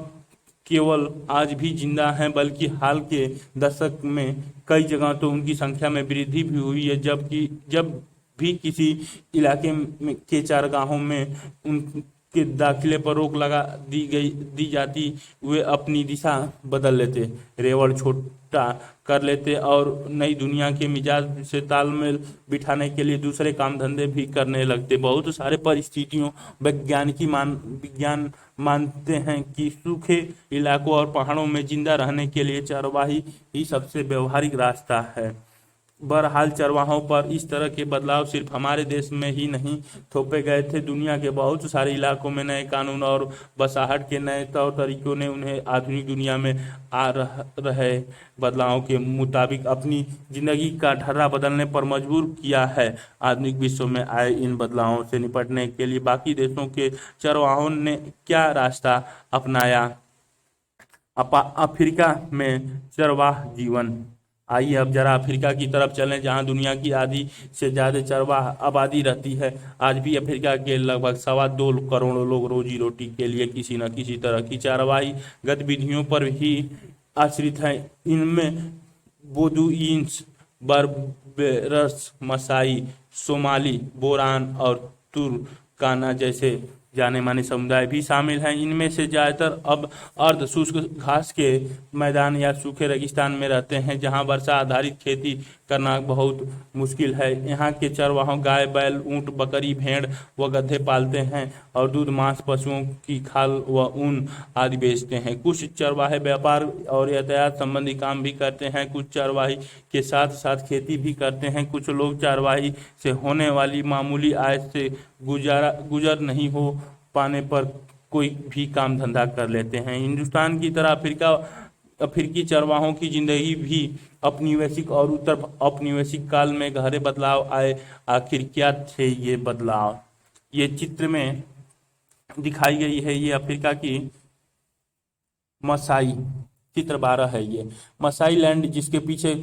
केवल आज भी जिंदा हैं, बल्कि हाल के दशक में कई जगह तो उनकी संख्या में वृद्धि भी हुई है। जब भी किसी इलाके के चारागाहों में उनके दाखिले पर रोक लगा दी जाती, वे अपनी दिशा बदल लेते, रेवड़ छोटा कर लेते और नई दुनिया के मिजाज से तालमेल बिठाने के लिए दूसरे काम धंधे भी करने लगते। बहुत सारे परिस्थितियों विज्ञान मानते हैं कि सूखे इलाकों और पहाड़ों में जिंदा रहने के लिए चरवाही ही सबसे व्यवहारिक रास्ता है। बहरहाल चरवाहों पर इस तरह के बदलाव सिर्फ हमारे देश में ही नहीं थोपे गए थे। दुनिया के बहुत सारे इलाकों में नए कानून और बसाहट के नए तौर तरीकों ने उन्हें आधुनिक दुनिया में आ रहे बदलावों के मुताबिक अपनी जिंदगी का ढर्रा बदलने पर मजबूर किया है। आधुनिक विश्व में आए इन बदलावों से निपटने के लिए बाकी देशों के चरवाहों ने क्या रास्ता अपनाया। अफ्रीका में चरवाह जीवन। आइए अब जरा अफ्रीका की तरफ चलें, जहां दुनिया की आधी से ज्यादा चरवाह आबादी रहती है। आज भी अफ्रीका के लगभग 2.25 करोड़ लोग रोजी रोटी के लिए किसी न किसी तरह की चरवाही गतिविधियों पर ही आश्रित हैं। इनमें बोदुइन्स, बर्बेरस, मसाई, सोमाली, बोरान और तुर्काना जैसे जाने माने समुदाय भी शामिल हैं। इनमें से ज्यादातर अब अर्ध शुष्क घास के मैदान या सूखे रेगिस्तान में रहते हैं, जहां वर्षा आधारित खेती करना बहुत मुश्किल है। यहाँ के चरवाहों गाय, बैल, ऊंट, बकरी, भेड़ व गधे पालते हैं और दूध, मांस, पशुओं की खाल व ऊन आदि बेचते हैं। कुछ चरवाहे व्यापार और यातायात संबंधी काम भी करते हैं। कुछ चरवाही के साथ साथ खेती भी करते हैं। कुछ लोग चरवाही से होने वाली मामूली आय से गुजर नहीं हो पाने पर कोई भी काम धंधा कर लेते हैं। हिंदुस्तान की तरह अफ्रीकी चरवाहों की जिंदगी भी औपनिवेशिक और उत्तर औपनिवेशिक काल में गहरे बदलाव आए। आखिर क्या थे ये बदलाव? ये चित्र में दिखाई गई है, ये अफ्रीका की मसाई, चित्र 12 है। ये मसाई लैंड, जिसके पीछे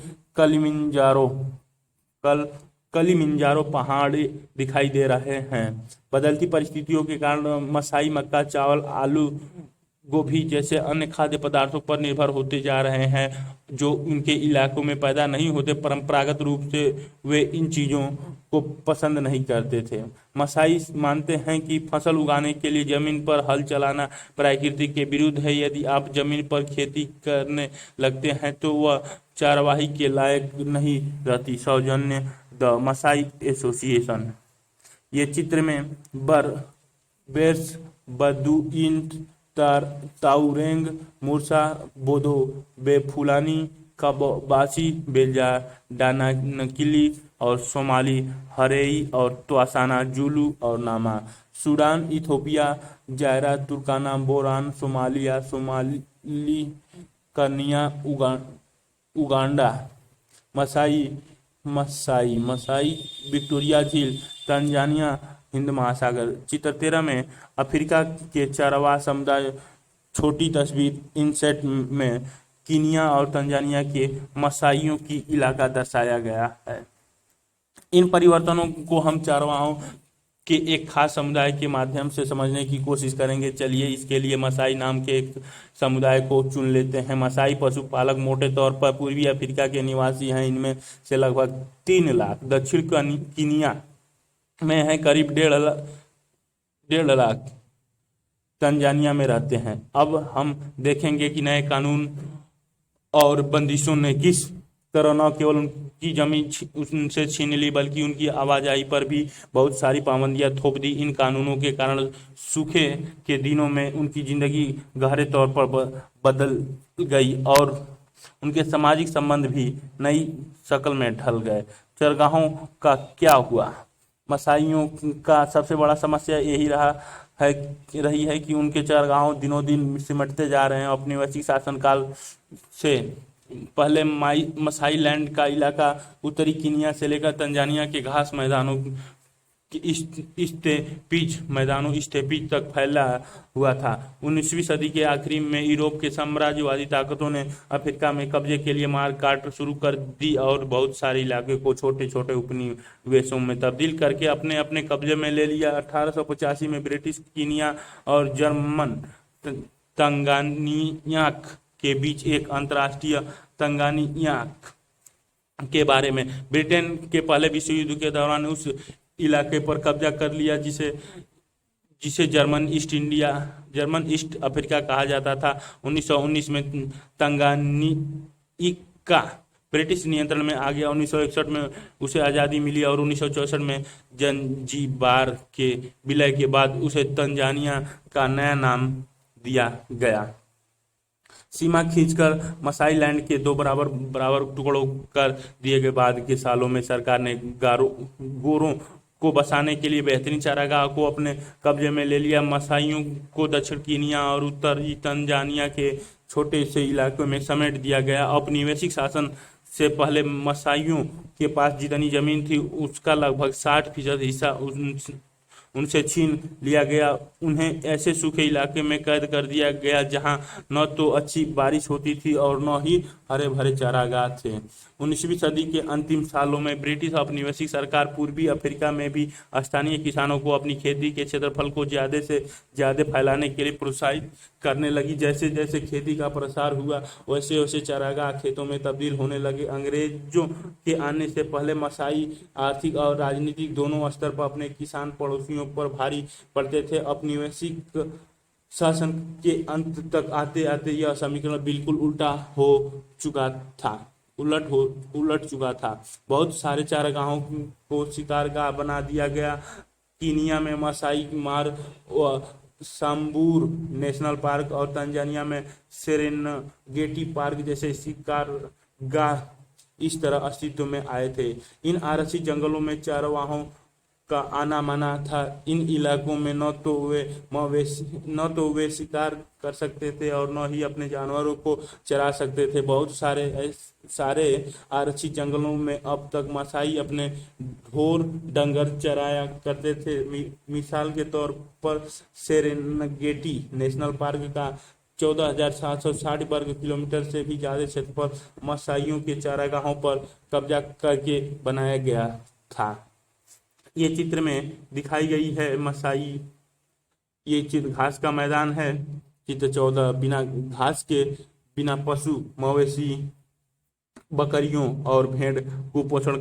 कलिमिंजारो पहाड़ दिखाई दे रहे हैं। बदलती परिस्थितियों के कारण मसाई मक्का, चावल, आलू, गोभी जैसे अन्य खाद्य पदार्थों पर निर्भर होते जा रहे हैं, जो उनके इलाकों में पैदा नहीं होते। परंपरागत रूप से वे इन चीज़ों को पसंद नहीं करते थे। मसाई मानते हैं कि फसल उगाने के लिए जमीन पर हल चलाना प्रकृति के विरुद्ध है। यदि आप जमीन पर खेती करने लगते हैं तो वह चारवाही के लायक नहीं रहती। सौजन्य द मसाई एसोसिएशन। ये चित्र में बर्बेर्स, बदुइन, ताउरेंग, मूसा, बोदो, बेफुलानी, कबासी, बेल्जा, डानाकिली और सोमाली, हरेई और त्वासाना, जुलू और Nama. Sudan, Ethiopia, Zaire, Turkana, Boran, Somalia, Somali, Kenya, Uganda. Maasai Victoria झील, तंजानिया, हिंद महासागर। चित्र 13 में अफ्रीका के चरवाहा समुदाय, छोटी तस्वीर इनसेट में कीनिया और तंजानिया के मसाइयों की इलाका दर्शाया गया है। इन परिवर्तनों को हम चरवाहों के एक खास समुदाय के माध्यम से समझने की कोशिश करेंगे। चलिए इसके लिए मसाई नाम के एक समुदाय को चुन लेते हैं। मसाई पशुपालक मोटे तौर पर पूर्वी अफ्रीका के निवासी हैं। इनमें से लगभग 3 लाख दक्षिण कीनिया में है, करीब 1.5 लाख तंजानिया में रहते हैं। अब हम देखेंगे कि नए कानून और बंदिशों ने किस तरह न केवल उनकी जमीन उनसे छीन ली, बल्कि उनकी आवाजाही पर भी बहुत सारी पाबंदियां थोप दी। इन कानूनों के कारण सूखे के दिनों में उनकी जिंदगी गहरे तौर पर बदल गई और उनके सामाजिक संबंध भी नई शक्ल में ढल गए। चरगाहों का क्या हुआ? मसाइयों का सबसे बड़ा समस्या यही रही है कि उनके चरगाहों दिनों दिन सिमटते जा रहे हैं। औपनिवेशिक शासनकाल से पहले मसाई लैंड का इलाका उत्तरी कीनिया से लेकर तंजानिया के घास मैदानों स्टेपीज तक फैला हुआ था। 19वीं सदी के आखिरी में यूरोप के साम्राज्यवादी ताकतों ने अफ्रीका में कब्जे के लिए मार काट शुरू कर दी और बहुत सारे इलाके को छोटे छोटे उपनिवेशों में तब्दील करके अपने अपने कब्जे में ले लिया। 1885 में ब्रिटिश कीनिया और जर्मन तंगानियाक के बीच एक अंतर्राष्ट्रीय तंगानियाक के बारे में ब्रिटेन के पहले विश्व युद्ध के दौरान उस इलाके पर कब्जा कर लिया जिसे जर्मन ईस्ट अफ्रीका कहा जाता था। 1919 में तंगानिका ब्रिटिश नियंत्रण में आ गया। 1961 में उसे आज़ादी मिली और 1964 में जंजीबार के विलय के बाद उसे तंजानिया का नया नाम दिया गया। सीमा खींचकर मसाई लैंड के 2 बराबर टुकड़ों कर दिए गए। बाद के सालों में सरकार ने गोरों को बसाने के लिए बेहतरीन चारागाह को अपने कब्जे में ले लिया। मसाइयों को दक्षिण कीनिया और उत्तरी तंजानिया के छोटे से इलाकों में समेट दिया गया। औपनिवेशिक शासन से पहले मसाइयों के पास जितनी जमीन थी उसका लगभग 60% हिस्सा उनसे छीन लिया गया। उन्हें ऐसे सूखे इलाके में कैद कर दिया गया जहां न तो अच्छी बारिश होती थी और न ही हरे भरे चारागाह थे। 19वीं सदी के अंतिम सालों में ब्रिटिश औपनिवेशिक सरकार पूर्वी अफ्रीका में भी स्थानीय किसानों को अपनी खेती के क्षेत्रफल को ज़्यादा से ज़्यादा फैलाने के लिए प्रोत्साहित करने लगी। जैसे जैसे खेती का प्रसार हुआ वैसे वैसे चारागाह खेतों में तब्दील होने लगे। अंग्रेजों के आने से पहले मसाई आर्थिक और राजनीतिक दोनों स्तर पर अपने किसान पड़ोसियों पर भारी पड़ते थे। औपनिवेशिक शासन के अंत तक आते आते यह समीकरण बिल्कुल उलट चुका था। बहुत सारे चारागाहों को शिकारगाह बना दिया गया। कीनिया में मसाई मार सांबूर नेशनल पार्क और तंजानिया में सेरेनगेटी पार्क जैसे शिकारगाह इस तरह अस्तित्व में आए थे। इन आरक्षित जंगलों में चरवाहों का आना माना था। इन इलाकों में न तो वे शिकार कर सकते थे और न ही अपने जानवरों को चरा सकते थे। बहुत सारे आरक्षित जंगलों में अब तक मसाई अपने ढोर डंगर चराया करते थे। मिसाल के तौर पर सेरेनगेटी नेशनल पार्क का 14,760 वर्ग किलोमीटर से भी ज्यादा क्षेत्र पर मसाइयों के चारागाहों पर कब्जा करके बनाया गया था। ये चित्र में दिखाई गई है मसाई, ये चित्र घास का मैदान है। चित्र 14 बिना घास के बिना पशु मवेशी बकरियों और भेड़ कुपोषण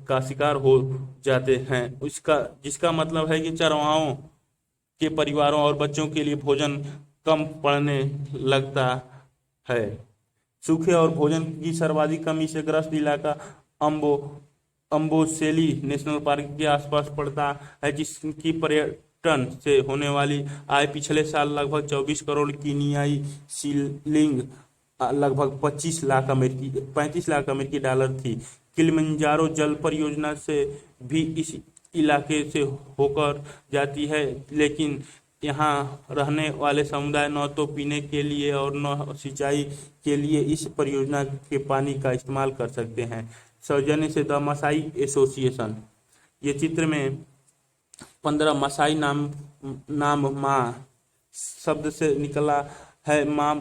का शिकार हो जाते हैं। जिसका मतलब है कि चरवाहों के परिवारों और बच्चों के लिए भोजन कम पड़ने लगता है। सूखे और भोजन की सर्वाधिक कमी से ग्रस्त इलाका अम्बोसेली नेशनल पार्क के आसपास पड़ता है, जिसकी पर्यटन से होने वाली आय पिछले साल लगभग 24 करोड़ कीनियाई शिलिंग लगभग 35 लाख अमेरिकी डॉलर थी। किलिमंजारो जल परियोजना से भी इस इलाके से होकर जाती है, लेकिन यहाँ रहने वाले समुदाय न तो पीने के लिए और न सिंचाई के लिए इस परियोजना के पानी का इस्तेमाल कर सकते हैं। सौजन्य से द मसाई एसोसिएशन, ये चित्र में 15 मसाई नाम माँ शब्द से निकला है। माँ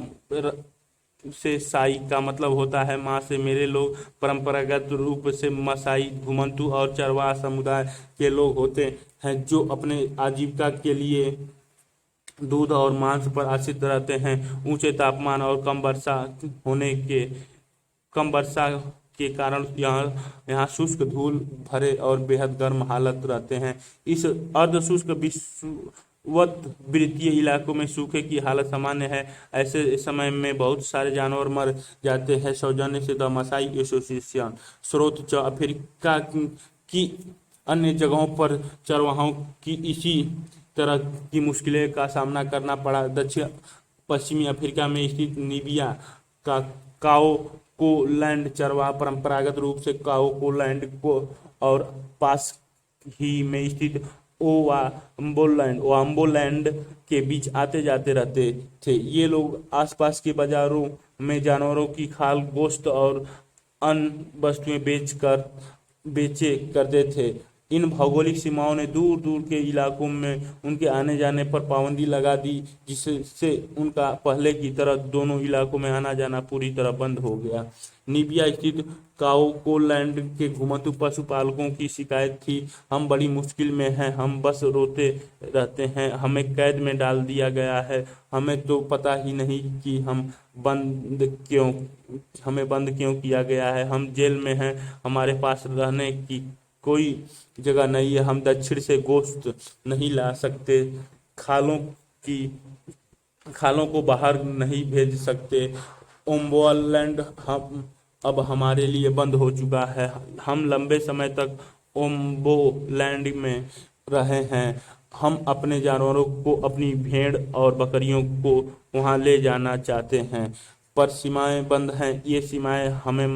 से साई का मतलब होता है माँ से। मेरे लोग परंपरागत रूप से मसाई, घुमंतू और चरवाहा समुदाय के लोग होते हैं जो अपने आजीविका के लिए दूध और मांस पर आश्रित रहते हैं। ऊंचे तापमान और कम वर्षा के कारण यहाँ यहाँ शुष्क, धूल भरे और बेहद गर्म हालत रहते हैं। इस अर्ध शुष्क विषुवत इलाकों में सूखे की हालत सामान्य है। ऐसे समय में बहुत सारे जानवर मर जाते हैं। सौजन्य से द मसाई एसोसिएशन। स्रोत अफ्रीका की अन्य जगहों पर चरवाहों की इसी तरह की मुश्किलें का सामना करना पड़ा। दक्षिण पश्चिमी अफ्रीका में स्थित नीबिया का काओकोलैंड चरवाहा परंपरागत रूप से काओकोलैंड को और पास ही में स्थित ओवाम्बोलैंड के बीच आते जाते रहते थे। ये लोग आसपास के बाजारों में जानवरों की खाल, गोश्त और अन्य वस्तुएं बेचे करते थे। इन भौगोलिक सीमाओं ने दूर दूर के इलाकों में उनके आने जाने पर पाबंदी लगा दी, जिससे उनका पहले की तरह दोनों इलाकों में आना जाना पूरी तरह बंद हो गया। नीबिया स्थित काओकोलैंड के घुमंतू पशुपालकों की शिकायत थी, हम बड़ी मुश्किल में हैं, हम बस रोते रहते हैं, हमें कैद में डाल दिया गया है, हमें तो पता ही नहीं कि हमें बंद क्यों किया गया है, हम जेल में हैं, हमारे पास रहने की कोई जगह नहीं है, हम दक्षिण से गोश्त नहीं ला सकते, खालों की खालों को बाहर नहीं भेज सकते। ओम्बोलैंड हम अब हमारे लिए बंद हो चुका है। हम लंबे समय तक ओम्बोलैंड में रहे हैं। हम अपने जानवरों को, अपनी भेड़ और बकरियों को वहां ले जाना चाहते हैं, पर सीमाएं बंद हैं। ये सीमाएं हमें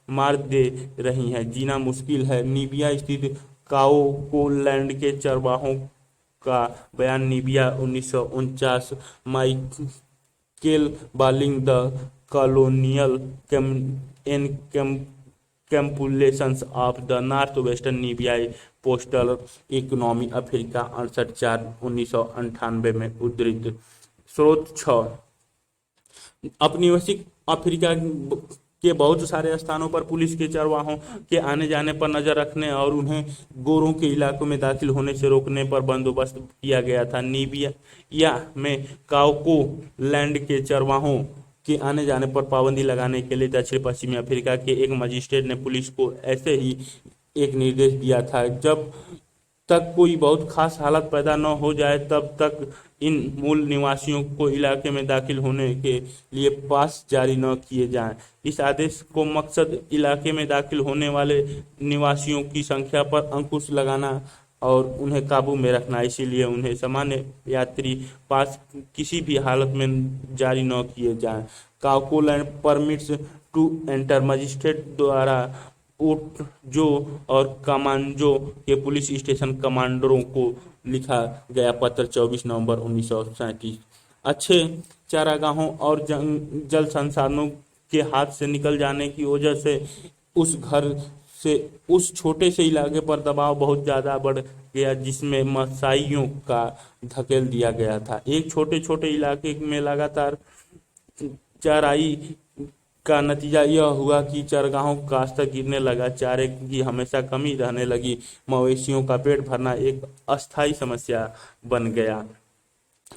मार दे रही हैं, जीना मुश्किल है। नीबिया स्थित काओकोलैंड के चरवाहों का बयान। Namibia 1949। Michael Bollig the colonial encapsulations of the north western Namibia postal economy Africa 68/4/1998 में उद्धृत। स्रोत 6 औपनिवेशिक अफ्रीका के बहुत सारे स्थानों पर पुलिस के चरवाहों के आने जाने पर नजर रखने और उन्हें गोरों के इलाकों में दाखिल होने से रोकने पर बंदोबस्त किया गया था। नीबिया में काओको लैंड के चरवाहों के आने जाने पर पाबंदी लगाने के लिए दक्षिण पश्चिमी अफ्रीका के एक मजिस्ट्रेट ने पुलिस को ऐसे ही एक निर्देश दिया था, जब तक कोई बहुत खास हालत पैदा न हो जाए तब तक इन मूल निवासियों को इलाके में दाखिल होने के लिए पास जारी न किए जाएं। इस आदेश को मकसद इलाके में दाखिल होने वाले निवासियों की संख्या पर अंकुश लगाना और उन्हें काबू में रखना, इसीलिए उन्हें सामान्य यात्री पास किसी भी हालत में जारी न किए जाएं। काओकोलैंड परमिट्स टू एंटर मजिस्ट्रेट द्वारा जो और कमांजो के पुलिस स्टेशन कमांडरों को लिखा गया पत्र 24 नवंबर 1937। अच्छे चारागाहों और जल संसाधनों के हाथ से निकल जाने की वजह से उस छोटे से इलाके पर दबाव बहुत ज़्यादा बढ़ गया, जिसमें मसाइयों का धकेल दिया गया था। एक छोटे छोटे इलाके में लगातार चराई का नतीजा यह हुआ कि चरगाहों का स्तर गिरने लगा, चारे की हमेशा कमी रहने लगी, मवेशियों का पेट भरना एक अस्थायी समस्या बन गया,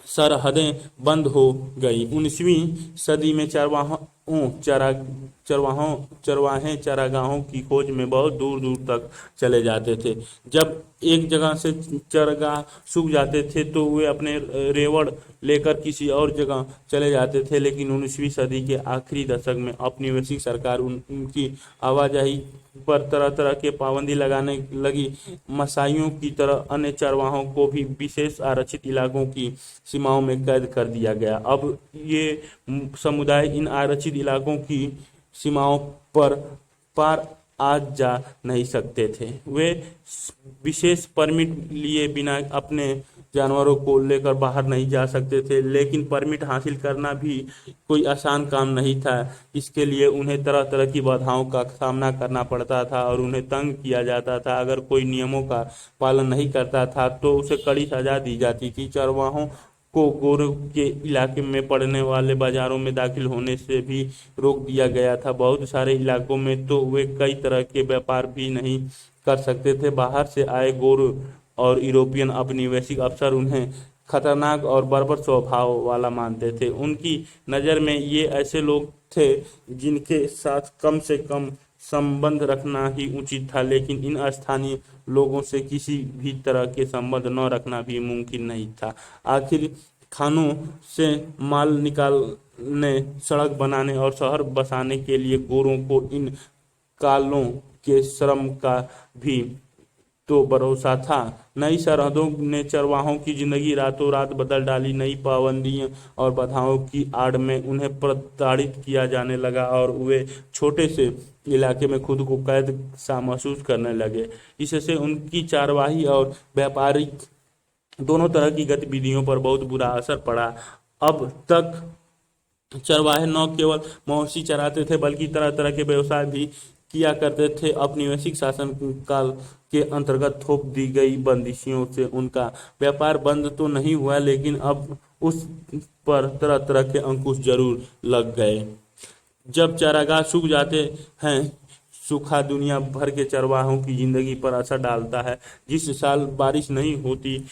सरहदें बंद हो गई। 19वीं सदी में चरवाहे चारागाहों की खोज में बहुत दूर दूर तक चले जाते थे। जब एक जगह से चरगाह सूख जाते थे तो वे अपने रेवड़ लेकर किसी और जगह चले जाते थे, लेकिन 19वीं सदी के आखिरी दशक में औपनिवेशिक सरकार उनकी आवाजाही पर तरह तरह के पाबंदी लगाने लगी। मसाइयों की तरह अन्य चरवाहों को भी विशेष आरक्षित इलाकों की सीमाओं में कैद कर दिया गया। अब ये समुदाय इन आरक्षित इलाकों की सीमाओं पर पार आज जा नहीं सकते थे। वे विशेष परमिट लिए बिना अपने जानवरों को लेकर बाहर नहीं जा सकते थे, लेकिन परमिट हासिल करना भी कोई आसान काम नहीं था। इसके लिए उन्हें तरह तरह की बाधाओं का सामना करना पड़ता था और उन्हें तंग किया जाता था। अगर कोई नियमों का पालन नहीं करता था तो उसे कड़ी सजा दी जाती थी। चरवाहों को गोरों के इलाके में पड़ने वाले बाजारों में दाखिल होने से भी रोक दिया गया था। बहुत सारे इलाकों में तो वे कई तरह के व्यापार भी नहीं कर सकते थे। बाहर से आए गोरों और यूरोपियन औपनिवेशिक अफसर उन्हें खतरनाक और बर्बर स्वभाव वाला मानते थे। उनकी नज़र में ये ऐसे लोग थे जिनके साथ कम से कम संबंध रखना ही उचित था, लेकिन इन स्थानीय लोगों से किसी भी तरह के संबंध न रखना भी मुमकिन नहीं था। आखिर खानों से माल निकालने, सड़क बनाने और शहर बसाने के लिए गोरों को इन कालों के श्रम का भी तो भरोसा था। नई सरहदों ने चरवाहों की जिंदगी रातों रात बदल डाली। नई पाबंदियों और बाधाओं की आड़ में उन्हें प्रताड़ित किया जाने लगा और वे छोटे से इलाके में खुद को कैद सा महसूस करने लगे। इससे उनकी चारवाही और व्यापारिक दोनों तरह की गतिविधियों पर बहुत बुरा असर पड़ा। अब तक चरवाहे न केवल मवेशी चराते थे बल्कि तरह तरह के व्यवसाय भी किया करते थे। औपनिवेशिक शासन काल के अंतर्गत थोप दी गई बंदिशों से उनका व्यापार बंद तो नहीं हुआ, लेकिन अब उस पर तरह तरह के अंकुश जरूर लग गए। जब चारागाह सूख जाते हैं, सूखा दुनिया भर के चरवाहों की जिंदगी पर असर डालता है। जिस साल बारिश नहीं होती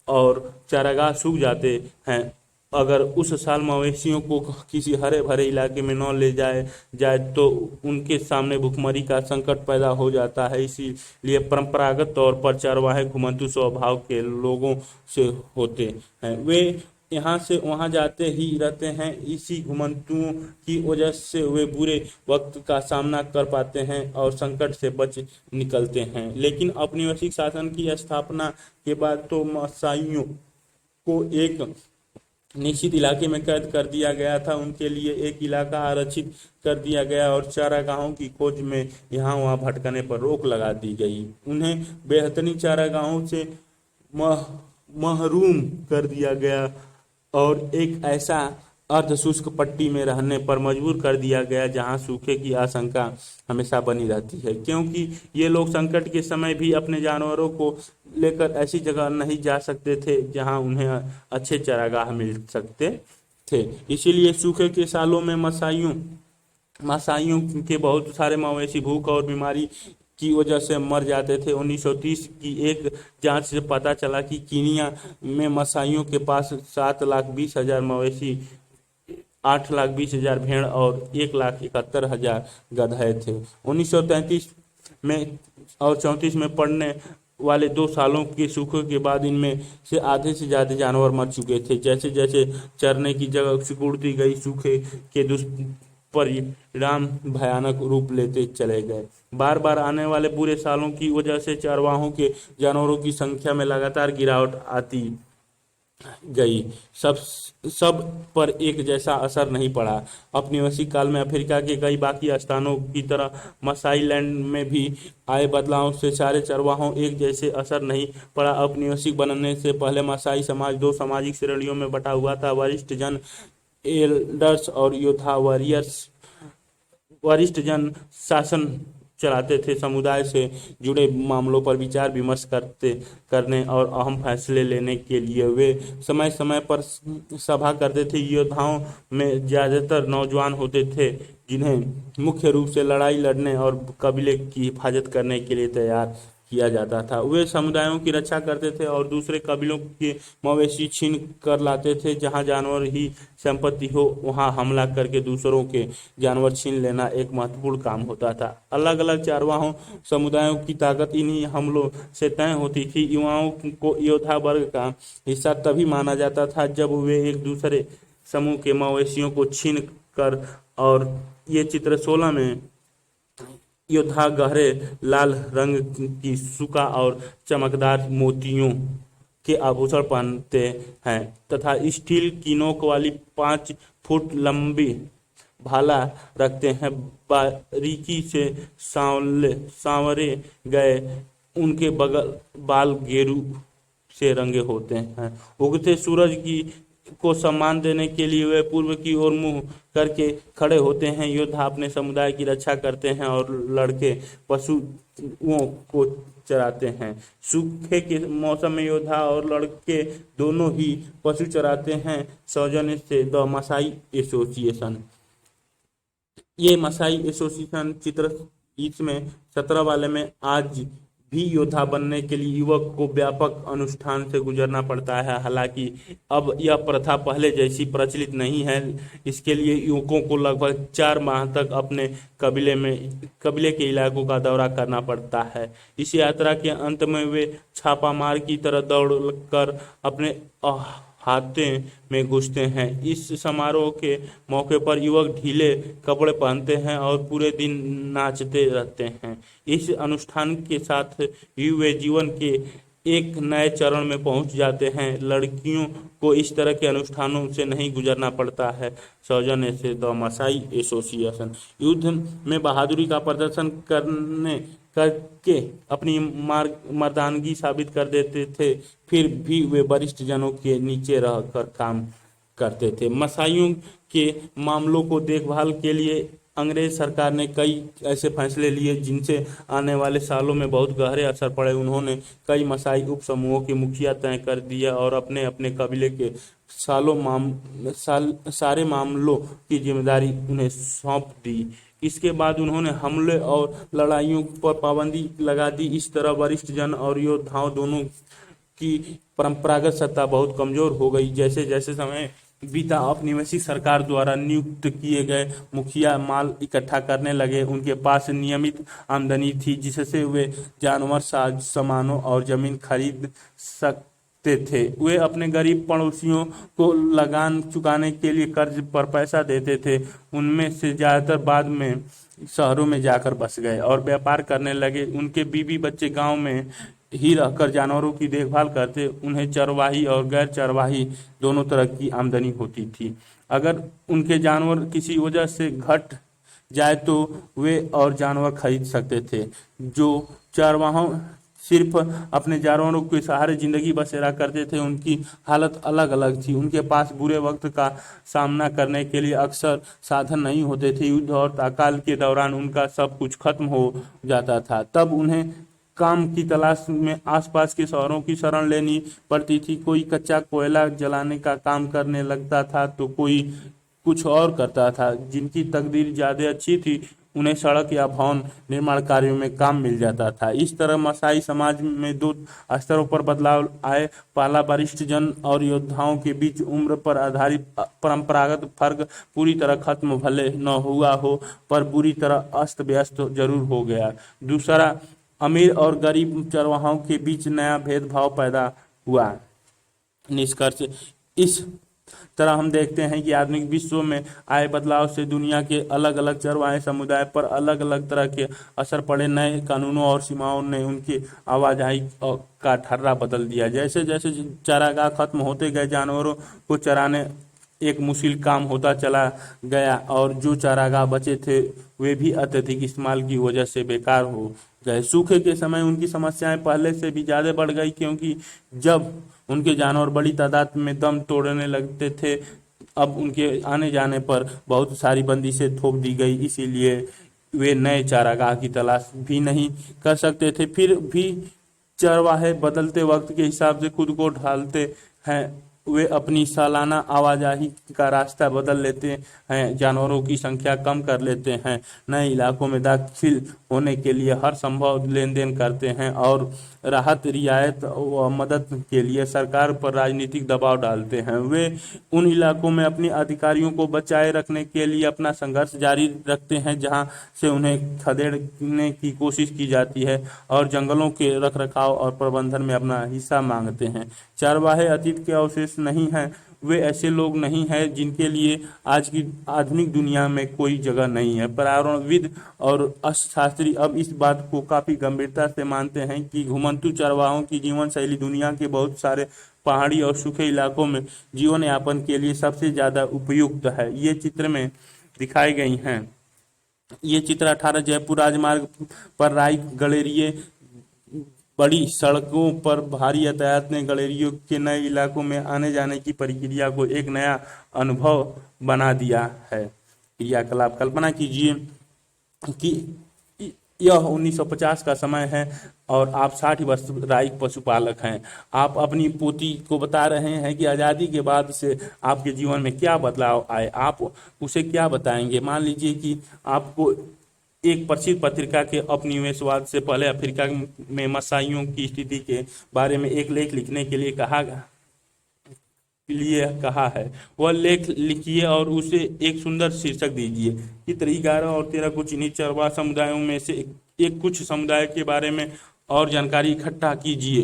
और चारागाह सूख जाते हैं, अगर उस साल मवेशियों को किसी हरे भरे इलाके में न ले जाए तो उनके सामने भुखमरी का संकट पैदा हो जाता है। इसीलिए परंपरागत तौर पर चरवाहे घुमंतू स्वभाव के लोगों से होते हैं। वे यहाँ से वहाँ जाते ही रहते हैं। इसी घुमंतुओं की वजह से वे बुरे वक्त का सामना कर पाते हैं और संकट से बच निकलते हैं। लेकिन औपनिवेशिक शासन की स्थापना के बाद तो मसाइयों को एक निश्चित इलाके में कैद कर दिया गया था। उनके लिए एक इलाका आरक्षित कर दिया गया और चारागाहों की खोज में यहाँ वहाँ भटकने पर रोक लगा दी गई। उन्हें बेहतरीन चारागाहों से महरूम कर दिया गया और एक ऐसा अर्ध शुष्क पट्टी में रहने पर मजबूर कर दिया गया जहां सूखे की आशंका हमेशा बनी रहती है, क्योंकि ये लोग संकट के समय भी अपने जानवरों को लेकर ऐसी जगह नहीं जा सकते थे जहां उन्हें अच्छे चारागाह मिल सकते थे। इसीलिए सूखे के सालों में मसाइयों के बहुत सारे मवेशी भूख और बीमारी की वजह से मर जाते थे। 1930 की एक जांच से पता चला कि कीनिया में मसाइयों के पास 7,20,000 मवेशी, 8,20,000 भेड़ और 1,71,000 गधे थे। 1933 में और 34 में पड़ने वाले 2 सालों के सूखे के बाद इनमें से आधे से ज्यादा जानवर मर चुके थे। जैसे जैसे चरने की जगह सिकुड़ती गई, सूखे के दुष्परिणाम भयानक रूप लेते चले गए। बार बार आने वाले बुरे सालों की वजह से चरवाहों के जानवरों की संख्या में लगातार गिरावट आती गई। सब पर एक जैसा असर नहीं पड़ा। औपनिवेशिक काल में अफ्रीका के कई बाकी स्थानों की तरह मसाईलैंड में भी आए बदलाव से सारे चरवाहों एक जैसे असर नहीं पड़ा। औपनिवेशिक बनने से पहले मसाई समाज 2 सामाजिक श्रेणियों में बटा हुआ था: वरिष्ठ जन एल्डर्स और योद्धा वॉरियर्स। वरिष्ठ जन शासन चलाते थे, समुदाय से जुड़े मामलों पर विचार विमर्श करने और अहम फैसले लेने के लिए वे समय समय पर सभा करते थे। योद्धाओं में ज्यादातर नौजवान होते थे जिन्हें मुख्य रूप से लड़ाई लड़ने और कबीले की हिफाजत करने के लिए तैयार किया जाता था। वे समुदायों की रक्षा करते थे और दूसरे कबीलों के मवेशी छीन कर लाते थे। जहां जानवर ही संपत्ति हो वहां हमला करके दूसरों के जानवर छीन लेना एक महत्वपूर्ण काम होता था। अलग अलग चारवाहों समुदायों की ताकत इन्हीं हमलों से तय होती थी। युवाओं को योद्धा वर्ग का हिस्सा तभी माना जाता था जब वे एक दूसरे समूह के मवेशियों को छीन कर, और ये चित्र 16 में योद्धा गहरे लाल रंग की सुका और चमकदार मोतियों के आभूषण पहनते हैं तथा स्टील की नोक वाली 5 फुट लंबी भाला रखते हैं, बारीकी से सांवरे गए उनके बगल बाल गेरू से रंगे होते हैं। उगते सूरज की को सम्मान देने के लिए वे पूर्व की ओर मुंह करके खड़े होते हैं। योद्धा अपने समुदाय की रक्षा करते हैं और लड़के पशुओं को चराते हैं। सूखे के मौसम में योद्धा और लड़के दोनों ही पशु चराते हैं। सौजन्य से द मसाई एसोसिएशन, ये मसाई एसोसिएशन चित्र इसमें 17 वाले में आज भी योद्धा बनने के लिए युवक को व्यापक अनुष्ठान से गुजरना पड़ता है। हालांकि अब यह प्रथा पहले जैसी प्रचलित नहीं है। इसके लिए युवकों को लगभग 4 माह तक अपने कबीले के इलाकों का दौरा करना पड़ता है। इस यात्रा के अंत में वे छापामार की तरह दौड़ कर अपने हाथे में घुसते हैं। इस समारोह के मौके पर युवक ढीले कपड़े पहनते हैं और पूरे दिन नाचते रहते हैं। इस अनुष्ठान के साथ ही वे जीवन के एक नए चरण में पहुंच जाते हैं। लड़कियों को इस तरह के अनुष्ठानों से नहीं गुजरना पड़ता है। सौजन्य से द मसाई एसोसिएशन, युद्ध में बहादुरी का प्रदर्शन करके अपनी मर्दानगी साबित कर देते थे, फिर भी वे वरिष्ठ जनों के नीचे रहकर काम करते थे। मसाइयों के मामलों को देखभाल के लिए अंग्रेज सरकार ने कई ऐसे फैसले लिए जिनसे आने वाले सालों में बहुत गहरे असर पड़े। उन्होंने कई मसाई उप समूहों के मुखिया तय कर दिया और अपने अपने कबीले के सारे मामलों की जिम्मेदारी उन्हें सौंप दी। इसके बाद उन्होंने हमले और लड़ाइयों पर पाबंदी लगा दी। इस तरह वरिष्ठ जन और योद्धाओं दोनों की परंपरागत सत्ता बहुत कमजोर हो गई। जैसे जैसे समय बीता, औपनिवेशिक सरकार द्वारा नियुक्त किए गए मुखिया माल इकट्ठा करने लगे। उनके पास नियमित आमदनी थी जिससे वे जानवर, सामानों और जमीन खरीद सकते थे। वे अपने गरीब पड़ोसियों को लगान चुकाने के लिए कर्ज पर पैसा देते थे। उनमें से ज्यादातर बाद में शहरों में जाकर बस गए और व्यापार करने लगे। उनके बीवी बच्चे गांव में ही रहकर जानवरों की देखभाल करते। उन्हें चरवाही और गैर चरवाही दोनों तरह की आमदनी होती थी। अगर उनके जानवर किसी वजह से घट जाए तो वे और जानवर खरीद सकते थे। जो चरवाहों सिर्फ अपने जानवरों के सहारे जिंदगी बसेरा करते थे, उनकी हालत अलग अलग थी। उनके पास बुरे वक्त का सामना करने के लिए अक्सर साधन नहीं होते थे। युद्ध और अकाल के दौरान उनका सब कुछ खत्म हो जाता था। तब उन्हें काम की तलाश में आसपास के शहरों की शरण लेनी पड़ती थी। कोई कच्चा कोयला जलाने का काम करने लगता था तो कोई कुछ और करता था। जिनकी तकदीर ज्यादा अच्छी थी उन्हें सड़क या भवन निर्माण कार्यों में काम मिल जाता था। इस तरह मसाई समाज में 2 स्तरों पर बदलाव आए। पहला, वरिष्ठ जन और योद्धाओं के बीच उम्र पर आधारित परंपरागत फर्क पूरी तरह खत्म भले न हुआ हो पर बुरी तरह अस्त व्यस्त जरूर हो गया। दूसरा, अमीर और गरीब चरवाहों के बीच नया भेदभाव पैदा हुआ। निष्कर्ष, इस तरह हम देखते हैं कि आधुनिक विश्व में आए बदलाव से दुनिया के अलग अलग चरवाहे समुदाय पर अलग अलग तरह के असर पड़े। नए कानूनों और सीमाओं ने उनकी आवाजाही का ठर्रा बदल दिया। जैसे जैसे चारागाह खत्म होते गए, जानवरों को चराने एक मुश्किल काम होता चला गया और जो चारागाह बचे थे वे भी अत्यधिक इस्तेमाल की वजह से बेकार हो गए। सूखे के समय उनकी समस्याएं पहले से भी ज्यादा बढ़ गई, क्योंकि जब उनके जानवर बड़ी तादाद में दम तोड़ने लगते थे, अब उनके आने जाने पर बहुत सारी बंदिशें थोप दी गई। इसीलिए वे नए चारागाह की तलाश भी नहीं कर सकते थे। फिर भी चरवाहे बदलते वक्त के हिसाब से खुद को ढालते हैं। वे अपनी सालाना आवाजाही का रास्ता बदल लेते हैं, जानवरों की संख्या कम कर लेते हैं, नए इलाकों में दाखिल होने के लिए हर संभव लेन देन करते हैं और राहत, रियायत व मदद के लिए सरकार पर राजनीतिक दबाव डालते हैं। वे उन इलाकों में अपने अधिकारियों को बचाए रखने के लिए अपना संघर्ष जारी रखते हैं जहां से उन्हें खदेड़ने की कोशिश की जाती है और जंगलों के रखरखाव और प्रबंधन में अपना हिस्सा मांगते हैं। चरवाहे अतीत के अवशेष नहीं हैं। वे ऐसे लोग नहीं हैं जिनके लिए आज की आधुनिक दुनिया में कोई जगह नहीं है। पर्यावरणविद और अर्थशास्त्री अब इस बात को काफी गंभीरता से मानते हैं कि घुमंतू चरवाहों की जीवन शैली दुनिया के बहुत सारे पहाड़ी और सूखे इलाकों में जीवन यापन के लिए सबसे ज्यादा उपयुक्त है। ये चित्र में दिखाई गई हैं। ये चित्र 18 जयपुर राजमार्ग पर राई गलेरिये बड़ी सड़कों पर भारी यातायात ने गलेरियों के नए इलाकों में आने जाने की प्रक्रिया को एक नया अनुभव बना दिया है। क्रियाकलाप कल्पना कीजिए कि यह 1950 का समय है और आप 60 वर्ष राई पशुपालक हैं। आप अपनी पोती को बता रहे हैं कि आज़ादी के बाद से आपके जीवन में क्या बदलाव आए। आप उसे क्या बताएंगे? मान लीजिए कि आपको एक प्रसिद्ध पत्रिका के उपनिवेशवाद से पहले अफ्रीका में मसाइयों की स्थिति के बारे में एक लेख लिखने के लिए कहा है। वह लेख लिखिए और उसे एक सुंदर शीर्षक दीजिए। चित्र 11 और 13 को चिन्हित चरवाहा समुदायों में से एक कुछ समुदाय के बारे में और जानकारी इकट्ठा कीजिए।